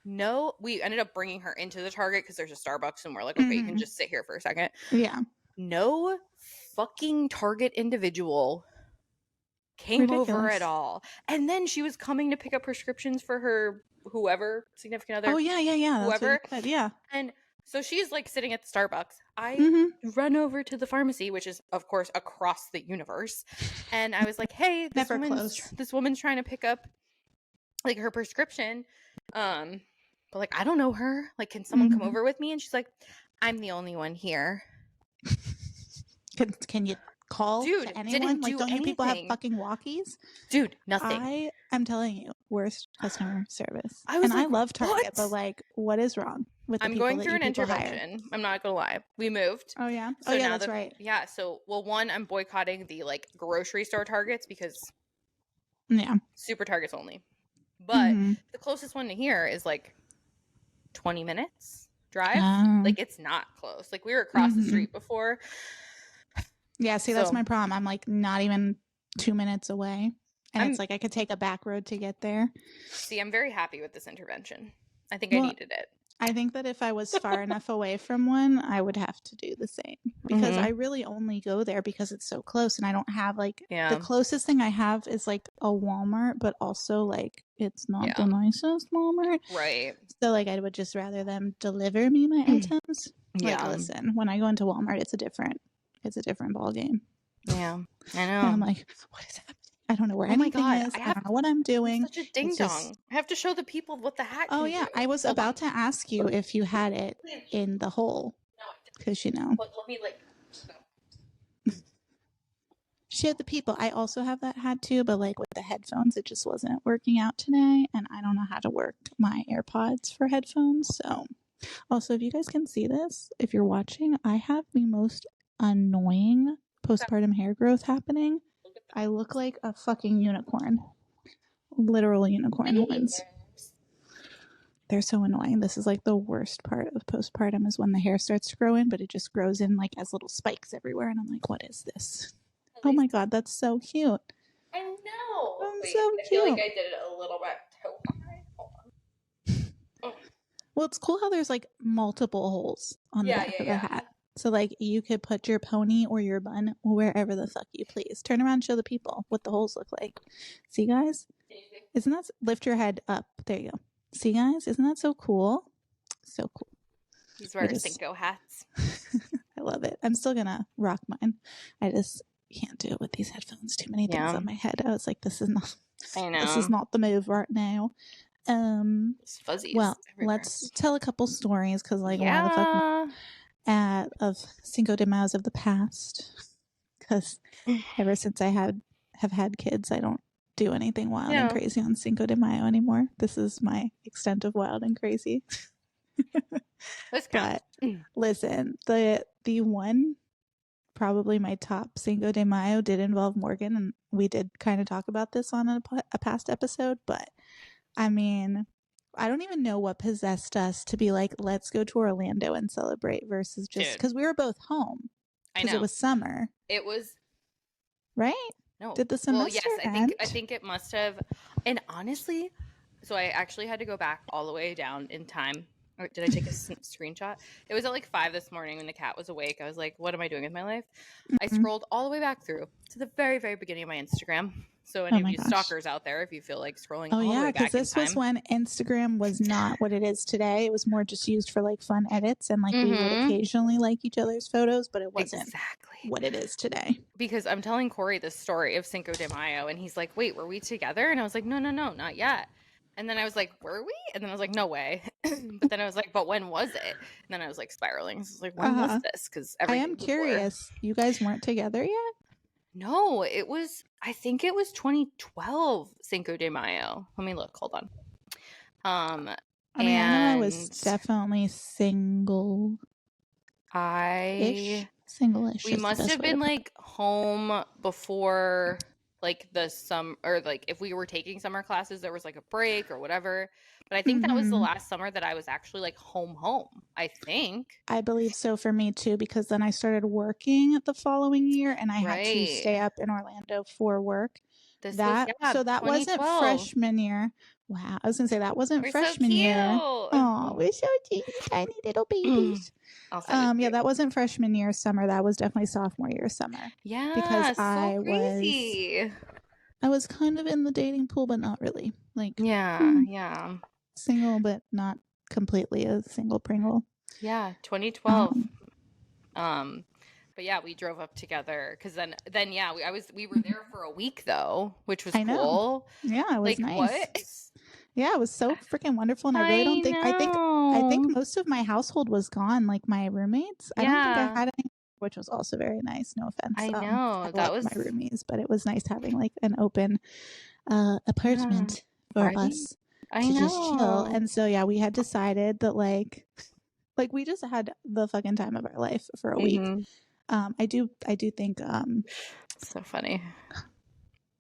no, we ended up bringing her into the Target because there's a Starbucks, and we're like, okay, you can just sit here for a second. Yeah. No fucking Target individual came over at all. And then she was coming to pick up prescriptions for her whoever, significant other. Oh yeah. Whoever. That's what you said, yeah. And so she's like sitting at the Starbucks. I run over to the pharmacy, which is of course across the universe. And I was like, hey, this woman's trying to pick up like her prescription. But like, I don't know her. Like, can someone come over with me? And she's like, I'm the only one here. Can you call to anyone? Like, don't you people have fucking walkies? Dude, nothing. I'm telling you, worst customer service. I love Target, but like, what is wrong with the people that you people hire? I'm going through an intervention. I'm not gonna lie. We moved. Oh yeah. So that's right. Yeah. So, well, one, I'm boycotting the like grocery store Targets because super Targets only. But the closest one to here is like 20 minutes. drive. Like, it's not close. Like, we were across the street before. Yeah, see, that's my problem. I'm like not even 2 minutes away. And it's like I could take a back road to get there. See, I'm very happy with this intervention. I think I needed it. I think that if I was far enough away from one, I would have to do the same. Because I really only go there because it's so close. And I don't have like, the closest thing I have is like a Walmart, but also like it's not the nicest Walmart. Right. So like I would just rather them deliver me my items. Like, listen, when I go into Walmart, it's a different ball game. Yeah, I know. And I'm like, what is happening? I don't know where anything is. I don't know what I'm doing. Such a ding dong. I have to show the people what the hat can do. I was about to ask you if you had it in the hole. No, I didn't. Because, you know. Let me like... Show the people. I also have that hat too, but like with the headphones, it just wasn't working out today. And I don't know how to work my AirPods for headphones. So, also, if you guys can see this, if you're watching, I have the most annoying postpartum hair growth happening. I look like a fucking unicorn. Literal unicorn horns. They're so annoying. This is like the worst part of postpartum is when the hair starts to grow in, but it just grows in like as little spikes everywhere. And I'm like, what is this? Oh my God, that's so cute. I know. That's so cute. I feel like I did it a little bit too high. Hold on. Well, it's cool how there's like multiple holes on the back of the hat. So, like, you could put your pony or your bun wherever the fuck you please. Turn around and show the people what the holes look like. See, guys? Isn't that... Lift your head up. There you go. See, guys? Isn't that so cool? So cool. These were our Cinco hats. I love it. I'm still going to rock mine. I just can't do it with these headphones. Too many things on my head. I was like, this is not... I know. This is not the move right now. It's fuzzy. Well, let's tell a couple stories because, like, why the fuck... of Cinco de Mayo of the past, because ever since I have had kids, I don't do anything wild and crazy on Cinco de Mayo anymore. This is my extent of wild and crazy. But listen, the one, probably my top Cinco de Mayo did involve Morgan, and we did kind of talk about this on a past episode, but I mean, I don't even know what possessed us to be like, let's go to Orlando and celebrate versus just because we were both home. Because it was summer. It was. Right? No. Did the semester end? I think it must have. And honestly, so I actually had to go back all the way down in time. Or did I take a screenshot? It was at like 5 this morning when the cat was awake. I was like, what am I doing with my life? I scrolled all the way back through to the very, very beginning of my Instagram. So any of you stalkers out there, if you feel like scrolling all the way back in time. because this was when Instagram was not what it is today. It was more just used for like fun edits and like we would occasionally like each other's photos, but it wasn't what it is today. Because I'm telling Corey this story of Cinco de Mayo and he's like, wait, were we together? And I was like, no, not yet. And then I was like, were we? And then I was like, no way. But then I was like, but when was it? And then I was like spiraling. So I was like, when was this? Because I am curious. You guys weren't together yet? No, I think it was 2012 Cinco de Mayo. Let me look. Hold on. I know I was definitely single. Single-ish. We must have been like home before like the summer, or like if we were taking summer classes, there was like a break or whatever. But I think that was the last summer that I was actually like home. I think. I believe so for me too, because then I started working the following year and I had to stay up in Orlando for work. So that wasn't freshman year. Wow. I was going to say that wasn't freshman year. Oh, we're so teeny tiny little babies. That wasn't freshman year summer. That was definitely sophomore year summer. Yeah. Because crazy. I was kind of in the dating pool, but not really. Like, single, but not completely a single Pringle. Yeah, 2012. But yeah, we drove up together because then we were there for a week though, which was cool. Yeah, it was like, nice. What? Yeah, it was so freaking wonderful, and I really don't think I think most of my household was gone, like my roommates. I don't think I had any, which was also very nice. No offense. I know that was my roomies, but it was nice having like an open apartment for us to just chill. And so yeah, we had decided that like we just had the fucking time of our life for a week. I do think so funny.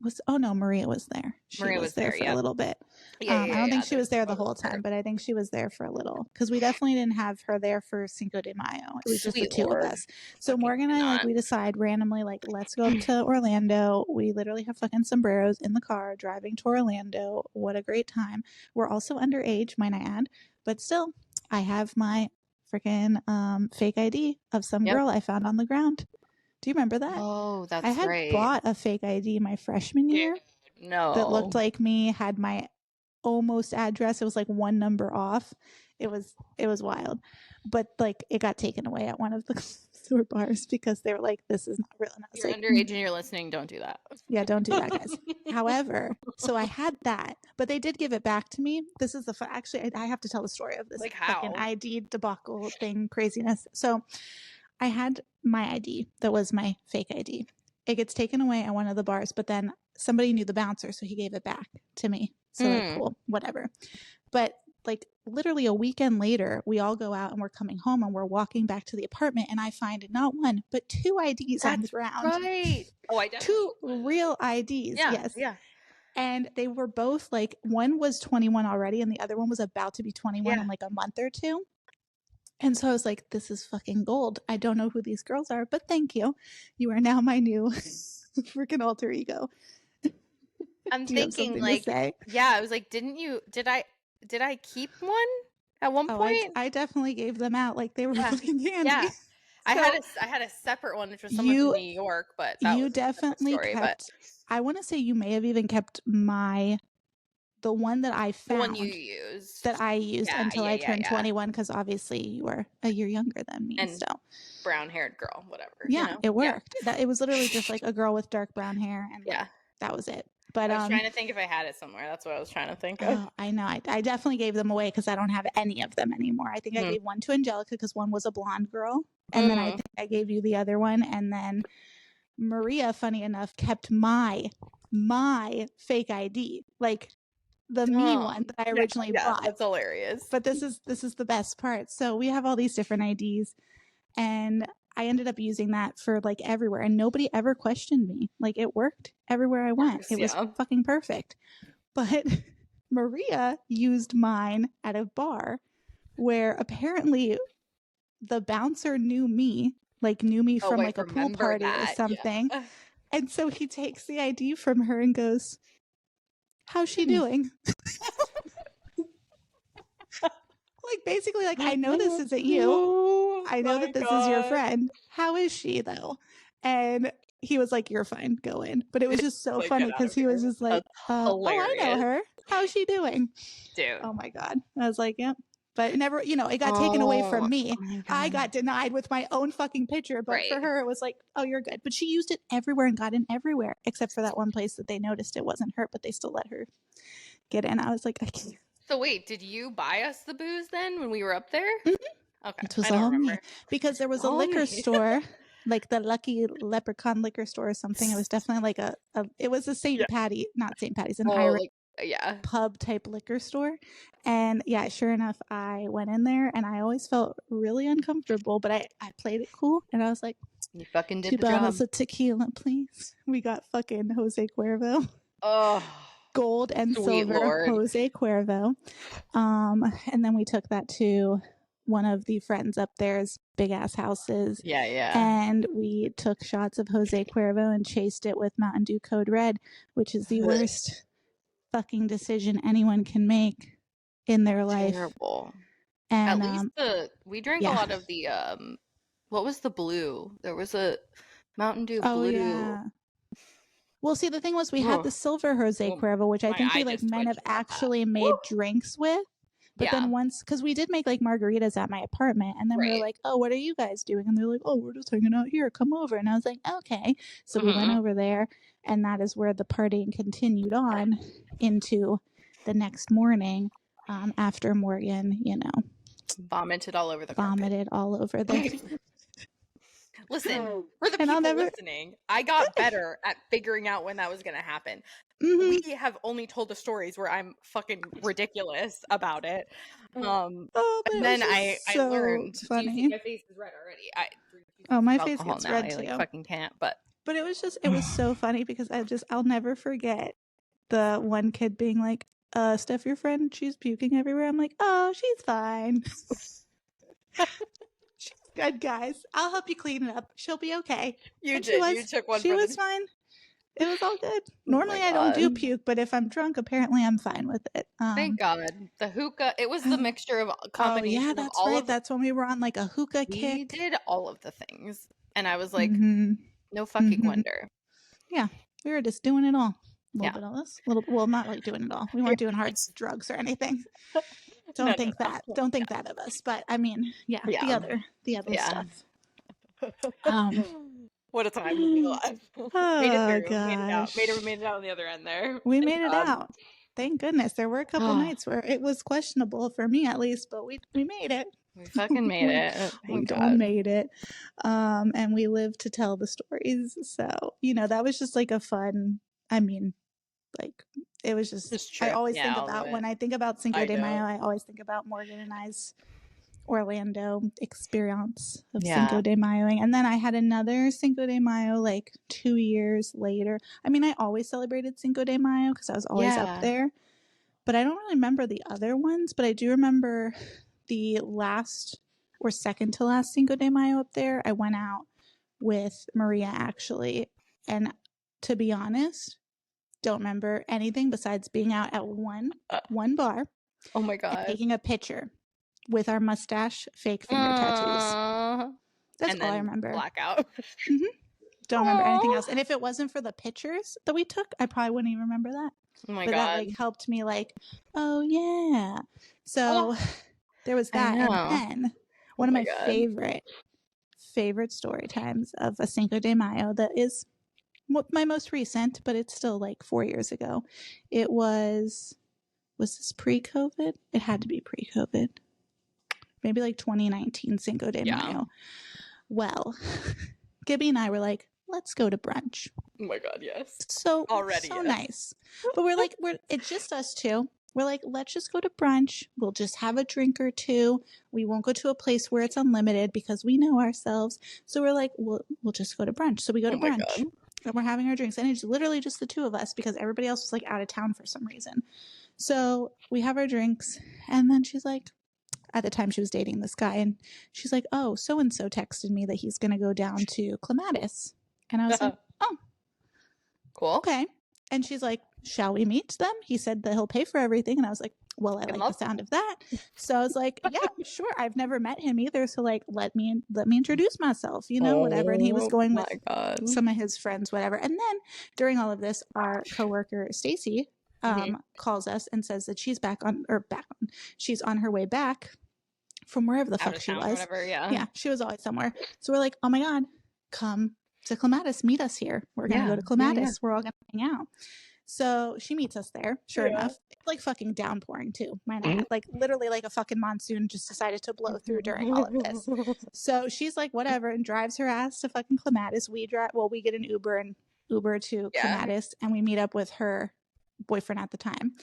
Maria was there. Maria was there for a little bit. I don't think she was there the whole time, but I think she was there for a little because we definitely didn't have her there for Cinco de Mayo. It was just the two of us. So Morgan and I, we decide randomly, let's go up to Orlando. We literally have fucking sombreros in the car driving to Orlando. What a great time. We're also underage, might I add, but still, I have my freaking fake ID of some girl I found on the ground. Do you remember that? Oh, that's right. I had bought a fake ID my freshman year. No. That looked like me, had my almost address. It was one number off. It was wild. But it got taken away at one of the store bars because they were like, this is not real. And I was you're underage and you're listening, don't do that. Yeah, don't do that, guys. However, so I had that, but they did give it back to me. This is actually, I have to tell the story of this fucking ID debacle thing, craziness. So I had my ID that was my fake ID. It gets taken away at one of the bars, but then somebody knew the bouncer, so he gave it back to me. So cool, whatever. But literally a weekend later, we all go out and we're coming home and we're walking back to the apartment, and I find not one but two IDs on the ground. Right. Oh, I definitely two real IDs. Yeah, yes. Yeah. And they were both one was 21 already, and the other one was about to be 21 in a month or two. And so I was like, this is fucking gold. I don't know who these girls are, but thank you. You are now my new freaking alter ego. I'm thinking yeah, I was like, did I keep one at one point? I definitely gave them out. They were fucking handy. Yeah. So, I had a separate one, which was someone from New York, but that was definitely story, kept. I want to say you may have even kept the one that I found, the one you used, that I used until I turned 21, because obviously you were a year younger than me, and so brown-haired girl, whatever. Yeah, it worked. It was literally just a girl with dark brown hair, and that was it. But I was trying to think if I had it somewhere. That's what I was trying to think of. Oh, I know. I definitely gave them away because I don't have any of them anymore. I think I gave one to Angelica because one was a blonde girl, and then I think I gave you the other one, and then Maria, funny enough, kept my fake ID, the me one that I originally bought. That's hilarious. But this is the best part. So we have all these different IDs, and I ended up using that for everywhere, and nobody ever questioned me. It worked everywhere I went. It was fucking perfect. But Maria used mine at a bar where apparently the bouncer knew me, from a pool party or something. Yeah. And so he takes the ID from her and goes, "How's she doing?" Basically, I know this isn't you. I know that this is your friend. How is she, though? And he was like, "You're fine, go in." But it was just so funny because he was just like, "Oh, I know her. How's she doing?" Dude. Oh my God. I was like, "Yep." But never, it got taken away from me. I got denied with my own fucking picture. But for her, it was like, "Oh, you're good." But she used it everywhere and got in everywhere, except for that one place that they noticed it wasn't her, but they still let her get in. I was like, I can't. So wait, did you buy us the booze then when we were up there? Mm-hmm. Okay. It was all me. Because there was a liquor store, the Lucky Leprechaun liquor store or something. It was definitely it was a not St. Patty's, an Irish pub type liquor store. And sure enough, I went in there and I always felt really uncomfortable, but I played it cool and I was like, you fucking did 2 bottles of tequila, please. We got fucking Jose Cuervo. Oh, gold and silver Lord. Jose Cuervo. And then we took that to one of the friends up there's big ass houses. Yeah. And we took shots of Jose Cuervo and chased it with Mountain Dew Code Red, which is the worst fucking decision anyone can make in their life. Terrible. And at least we drank a lot of the what was the blue? There was a Mountain Dew blue. Yeah. Well, see, the thing was, we had the silver Jose Cuervo, which I think we men have actually made drinks with. But then once, because we did make margaritas at my apartment, and then we were like, "Oh, what are you guys doing?" And they're like, "Oh, we're just hanging out here. Come over." And I was like, "Okay." So we went over there, and that is where the partying continued on into the next morning. After Morgan, vomited all over the Listen, for the people listening, I got better at figuring out when that was going to happen. Mm-hmm. We have only told the stories where I'm fucking ridiculous about it. And then I learned. Funny. Do you see my face is red already? My face gets red too. I fucking can't. But But it was so funny because I'll never forget the one kid being like, Steph, your friend, she's puking everywhere. I'm like, oh, she's fine. She's good, guys. I'll help you clean it up. She'll be okay. You took one. She was fine. It was all good. Normally I don't do puke, but if I'm drunk, apparently I'm fine with it. Thank God. The hookah, it was the mixture of combination that's of all right. of That's when we were on like a hookah kick. We did all of the things. And I was like, no fucking wonder. Yeah. We were just doing it all. A little bit of this. Well, not like doing it all. We weren't doing hard drugs or anything. Don't think that. Don't think that of us. But I mean, the other stuff. What a time to be alive. Oh, made it through. Gosh. Made it out on the other end there. We made it out. Thank goodness. There were a couple nights where it was questionable for me, at least, but we made it. We fucking made it. We made it. And we lived to tell the stories. So, that was just like a fun, it was just I always think about, when I think about Cinco de Mayo, I always think about Morgan and I's Orlando experience of Cinco de Mayoing. And then I had another Cinco de Mayo like 2 years later. I mean, I always celebrated Cinco de Mayo because I was always up there, but I don't really remember the other ones. But I do remember the last or second to last Cinco de Mayo up there. I went out with Maria, actually, and to be honest, don't remember anything besides being out at one bar. Oh my God. And taking a picture with our mustache fake finger tattoos. That's all I remember. Blackout. Don't remember anything else. And if it wasn't for the pictures that we took, I probably wouldn't even remember that. Oh my God. That like helped me like, oh yeah. So there was that. And then one of my favorite story times of a Cinco de Mayo that is my most recent, but it's still like 4 years ago. It was this pre-COVID? It had to be pre-COVID. Maybe like 2019 Cinco de Mayo. Well, Gibby and I were like, let's go to brunch. Oh my God, yes. So nice. But it's just us two. We're like, let's just go to brunch. We'll just have a drink or two. We won't go to a place where it's unlimited because we know ourselves. So we're like, we'll just go to brunch. So we go to brunch. And we're having our drinks. And it's literally just the two of us because everybody else was like out of town for some reason. So we have our drinks. And then she's like, at the time she was dating this guy, and she's like, oh, so-and-so texted me that he's going to go down to Clematis. And I was like, oh, cool. Okay. And she's like, shall we meet them? He said that he'll pay for everything. And I was like, well, I like the sound of that. So I was like, yeah, sure. I've never met him either. So like, let me introduce myself, whatever. And he was going with some of his friends, whatever. And then during all of this, our coworker, Stacy, calls us and says that she's she's on her way back from wherever the fuck she was. Whatever, yeah, she was always somewhere. So we're like, oh my God, come to Clematis, meet us here. We're gonna go to Clematis. We're all gonna hang out. So she meets us there. Sure enough, it's like fucking downpouring too. Like literally like a fucking monsoon just decided to blow through during all of this. So she's like, whatever, and drives her ass to fucking Clematis. We get an Uber to Clematis, and we meet up with her boyfriend at the time.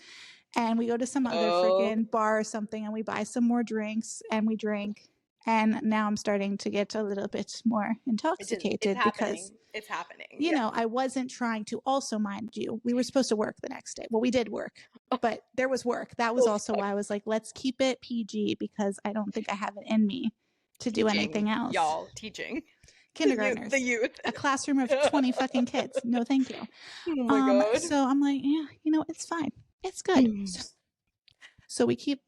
And we go to some other freaking bar or something, and we buy some more drinks, and we drink. And now I'm starting to get a little bit more intoxicated because it's happening. I wasn't trying to. Also, mind you, we were supposed to work the next day. Well, we did work, but there was work. That was also why I was like, let's keep it PG because I don't think I have it in me to do anything else. Y'all teaching. Kindergartners. The youth. A classroom of 20 fucking kids. No, thank you. Oh my God. So I'm like, it's fine. It's good. So we keep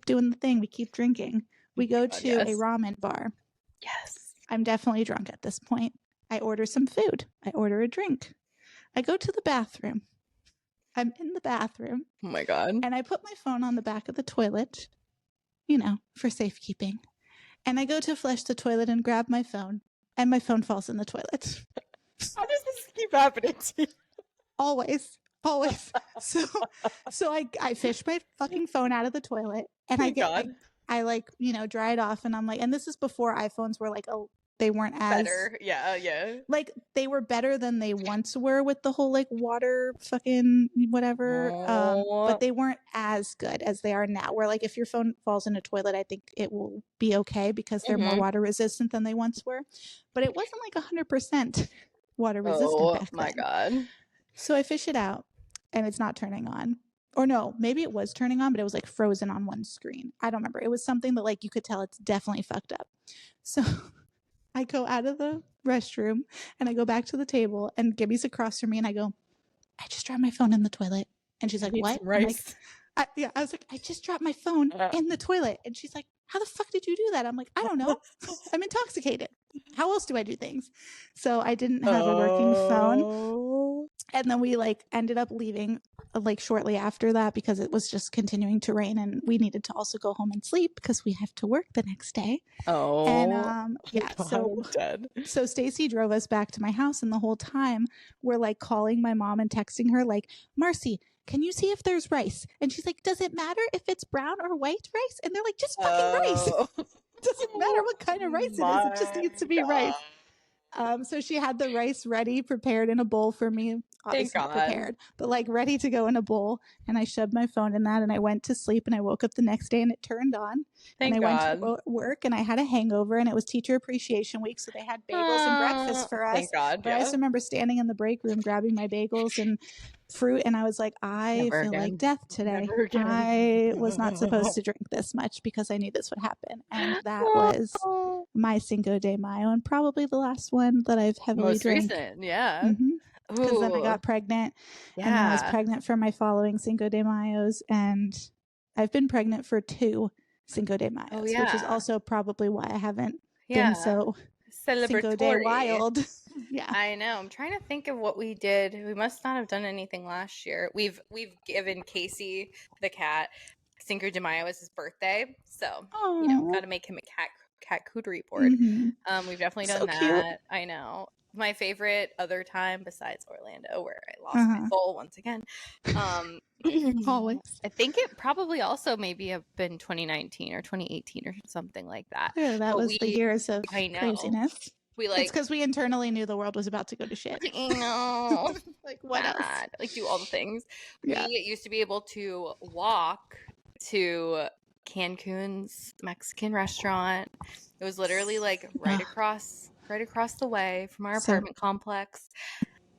doing the thing. We keep drinking. We go to a ramen bar. Yes. I'm definitely drunk at this point. I order some food. I order a drink. I go to the bathroom. I'm in the bathroom. Oh my God. And I put my phone on the back of the toilet, for safekeeping. And I go to flush the toilet and grab my phone. And my phone falls in the toilet. How does this keep happening to you? Always. So I fish my fucking phone out of the toilet, and I dry it off, and I'm like, and this is before iPhones were like, they weren't as better. Yeah. Like they were better than they once were with the whole like water fucking whatever. But they weren't as good as they are now. Where like if your phone falls in a toilet, I think it will be okay because they're more water resistant than they once were. But it wasn't like 100%. water resistant back then. Oh my God. So I fish it out and it's not turning on. Or no, maybe it was turning on, but it was like frozen on one screen. I don't remember. It was something that like you could tell it's definitely fucked up. So I go out of the restroom and I go back to the table and Gibby's across from me and I go, I just dropped my phone in the toilet. And she's like, what? I'm like, I was like, I just dropped my phone in the toilet. And she's like, how the fuck did you do that? I'm like, I don't know. I'm intoxicated. How else do I do things? So I didn't have a working phone. And then we like ended up leaving like shortly after that because it was just continuing to rain and we needed to also go home and sleep because we have to work the next day. And yeah, so Stacy drove us back to my house and the whole time we're like calling my mom and texting her like, Marcy, can you see if there's rice? And she's like, does it matter if it's brown or white rice? And they're like, just fucking rice. Doesn't matter what kind of rice it is. It just needs to be rice. So she had the rice ready, prepared in a bowl for me. Obviously not prepared, but like ready to go in a bowl. And I shoved my phone in that and I went to sleep and I woke up the next day and it turned on. And I went to work and I had a hangover and it was teacher appreciation week. So they had bagels and breakfast for us. Thank God. But I just remember standing in the break room, grabbing my bagels and fruit. And I was like, I feel like death today. I was not supposed to drink this much because I knew this would happen. And that was my Cinco de Mayo and probably the last one that I've heavily drank. Recent, yeah. Mm-hmm. Because then I got pregnant and then I was pregnant for my following Cinco de Mayos and I've been pregnant for 2 Cinco de Mayos, which is also probably why I haven't been so Cinco de wild. Yeah, I know. I'm trying to think of what we did. We must not have done anything last year. We've given Casey the cat Cinco de Mayo as his birthday, so you know, got to make him a cat cootery board. Mm-hmm. We've definitely done that. Cute. I know. My favorite other time besides Orlando, where I lost my soul once again. Always. I think it probably also maybe have been 2019 or 2018 or something like that. Yeah, that was the years of craziness. It's because we internally knew the world was about to go to shit. I know. Like what else? Like do all the things. Yeah. We used to be able to walk to Cancun's Mexican restaurant. It was literally like right across the way from our apartment complex.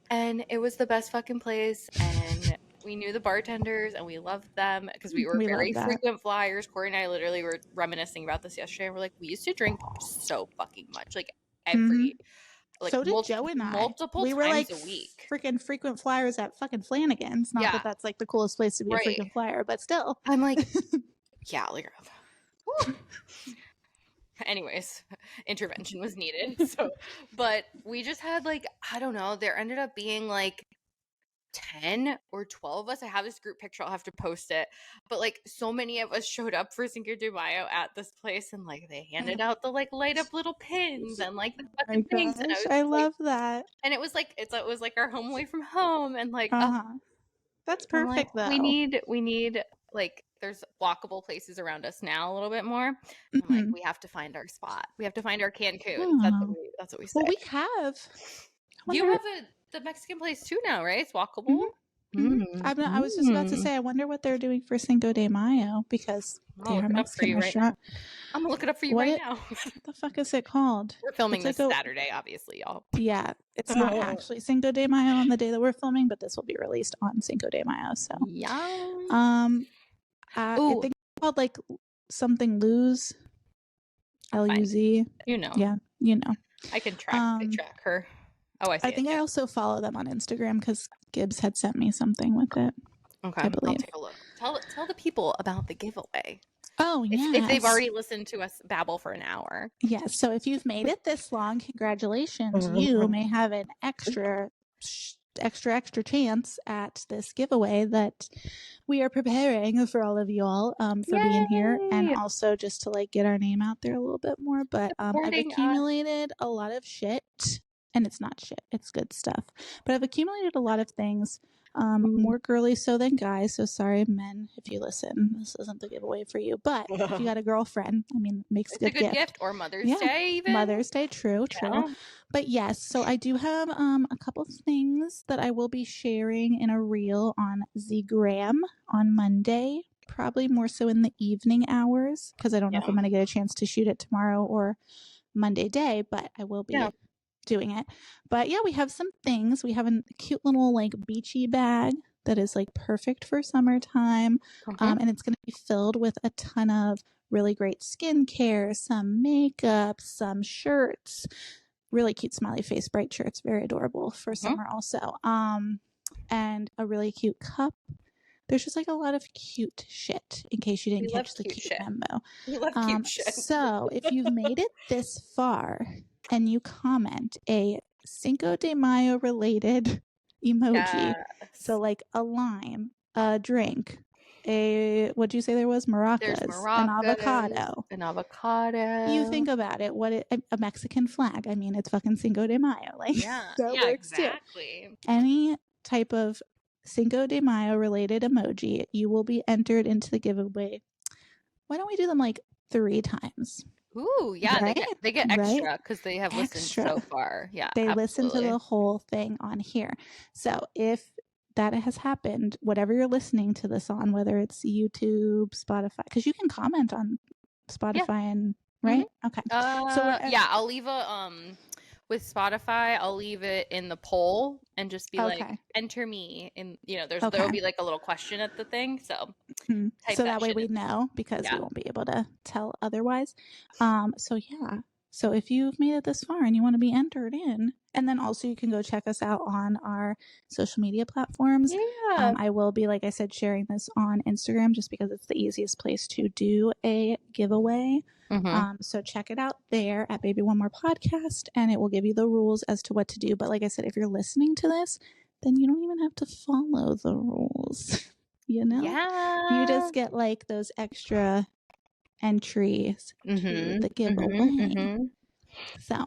And it was the best fucking place. And we knew the bartenders and we loved them because we were very frequent flyers. Corey and I literally were reminiscing about this yesterday. And we're like, we used to drink so fucking much. Like every like so did Joe and I. Multiple we were times like a week. Freaking frequent flyers at fucking Flanagan's. Not that that's like the coolest place to be a frequent flyer, but still. I'm like, yeah, like anyways, intervention was needed. So, but we just had like, I don't know, there ended up being like 10 or 12 of us. I have this group picture. I'll have to post it. But like so many of us showed up for Cinco de Mayo at this place and like they handed out the like light up little pins and like the fucking things. And I love that. And it was like it was like our home away from home and like that's perfect though. We need like there's walkable places around us now a little bit more. I'm like, we have to find our spot. We have to find our Cancun. That's what we say. Well, we have. You have the Mexican place too now, right? It's walkable. I was just about to say, I wonder what they're doing for Cinco de Mayo because they're a Mexican restaurant. I'm gonna look it up for you right now. What the fuck is it called? We're filming this Saturday, obviously, y'all. Yeah, it's not actually Cinco de Mayo on the day that we're filming, but this will be released on Cinco de Mayo. So I think it's called like something Luz, L-U-Z. You know. Yeah, you know. I can track her. Oh, I see. I think I also follow them on Instagram because Gibbs had sent me something with it. Okay, I believe. I'll take a look. Tell the people about the giveaway. Oh, yeah. If they've already listened to us babble for an hour. Yes. So if you've made it this long, congratulations. You may have an extra chance at this giveaway that we are preparing for all of y'all for being here and also just to like get our name out there a little bit more. But I've accumulated a lot of shit. And it's not shit. It's good stuff. But I've accumulated a lot of things. More girly so than guys. So sorry, men, if you listen. This isn't the giveaway for you. But if you got a girlfriend, I mean, it makes it's a good gift. Or Mother's Day even. Mother's Day, true. But yes, so I do have a couple of things that I will be sharing in a reel on the gram on Monday. Probably more so in the evening hours because I don't know if I'm going to get a chance to shoot it tomorrow or Monday day. But I will be doing it. But yeah, we have some things. We have a cute little like beachy bag that is like perfect for summertime. And it's going to be filled with a ton of really great skincare, some makeup, some shirts, really cute smiley face, bright shirts, very adorable for summer also. And a really cute cup. There's just like a lot of cute shit in case you didn't catch the cute memo. We love cute shit. So if you've made it this far and you comment a Cinco de Mayo related emoji, so like a lime, a drink, what'd you say there was? Maracas, an avocado. You think about it, a Mexican flag. I mean, it's fucking Cinco de Mayo. Like, that works exactly. Too. Any type of Cinco de Mayo related emoji, you will be entered into the giveaway. Why don't we do them like 3 times? Ooh, yeah, right? they get extra because they have listened so far. Yeah, they listen to the whole thing on here. So if that has happened, whatever you're listening to this on, whether it's YouTube, Spotify, because you can comment on Spotify and right? Okay. So I'll leave a with Spotify, I'll leave it in the poll and just be like, enter me in, there will be like a little question at the thing. So so that way we know, because we won't be able to tell otherwise. So if you've made it this far and you want to be entered in, and then also you can go check us out on our social media platforms. I will be, like I said, sharing this on Instagram just because it's the easiest place to do a giveaway. So check it out there at Baby One More Podcast, and it will give you the rules as to what to do. But like I said, if you're listening to this, then you don't even have to follow the rules. You just get like those extra entries to the giveaway. So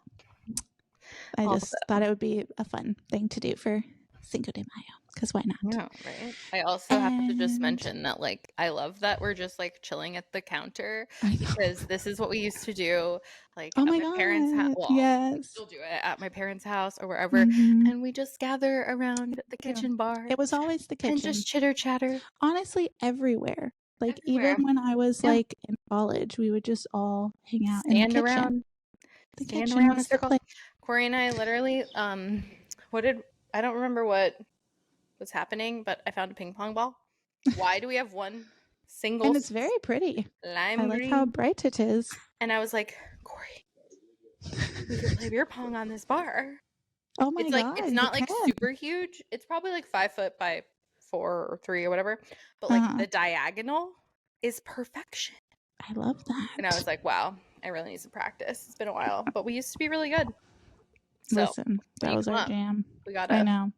I just thought it would be a fun thing to do for Cinco de Mayo, because why not? Yeah, right. I also have to just mention that, like, I love that we're just like chilling at the counter, because this is what we used to do, like, at my parents' house. Well, we still do it at my parents' house or wherever, and we just gather around the kitchen bar. It was always the kitchen, and just chitter chatter. Honestly, everywhere. Like even when I was like in college, we would just all hang out in the kitchen. Stand around in a circle. Corey and I literally, I don't remember what was happening, but I found a ping pong ball. Why do we have one single? And it's very pretty. Lime I like how bright it is. And I was like, Corey, we could play beer pong on this bar. Oh my god! It's not like super huge. It's probably like 5 foot by 4 or 3 or whatever. But like the diagonal is perfection. I love that. And I was like, wow, I really need some practice. It's been a while, but we used to be really good. So, listen, that was our jam. I know.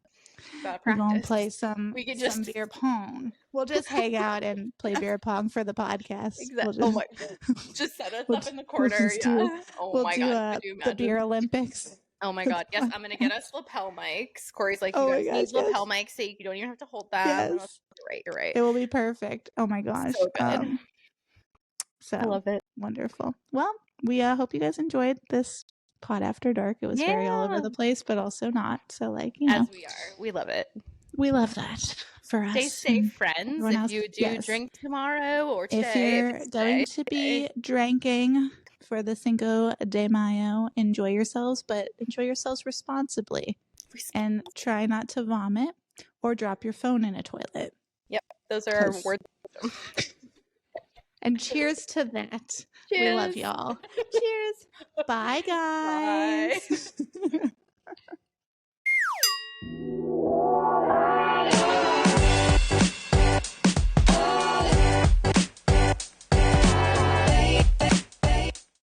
We're going to play some just beer pong. We'll just hang out and play beer pong for the podcast. Exactly. We'll just set us up in the corner. We'll do the beer Olympics. Oh my god, yes, I'm gonna get us lapel mics. Corey's like, you guys need lapel mics so you don't even have to hold that. Yes. You're right. It will be perfect. Oh my gosh. So good. So I love it. Wonderful. Well, we hope you guys enjoyed this pod after dark. It was very all over the place, but also not. So like, as we are. We love it. We love that for us. Stay safe, friends. If you do drink tomorrow or today. If you're going to be drinking for the Cinco de Mayo, enjoy yourselves, but enjoy yourselves responsibly. And try not to vomit or drop your phone in a toilet. Yep. Those are our words. And cheers to that. Cheers. We love y'all. Cheers. Bye, guys. Bye.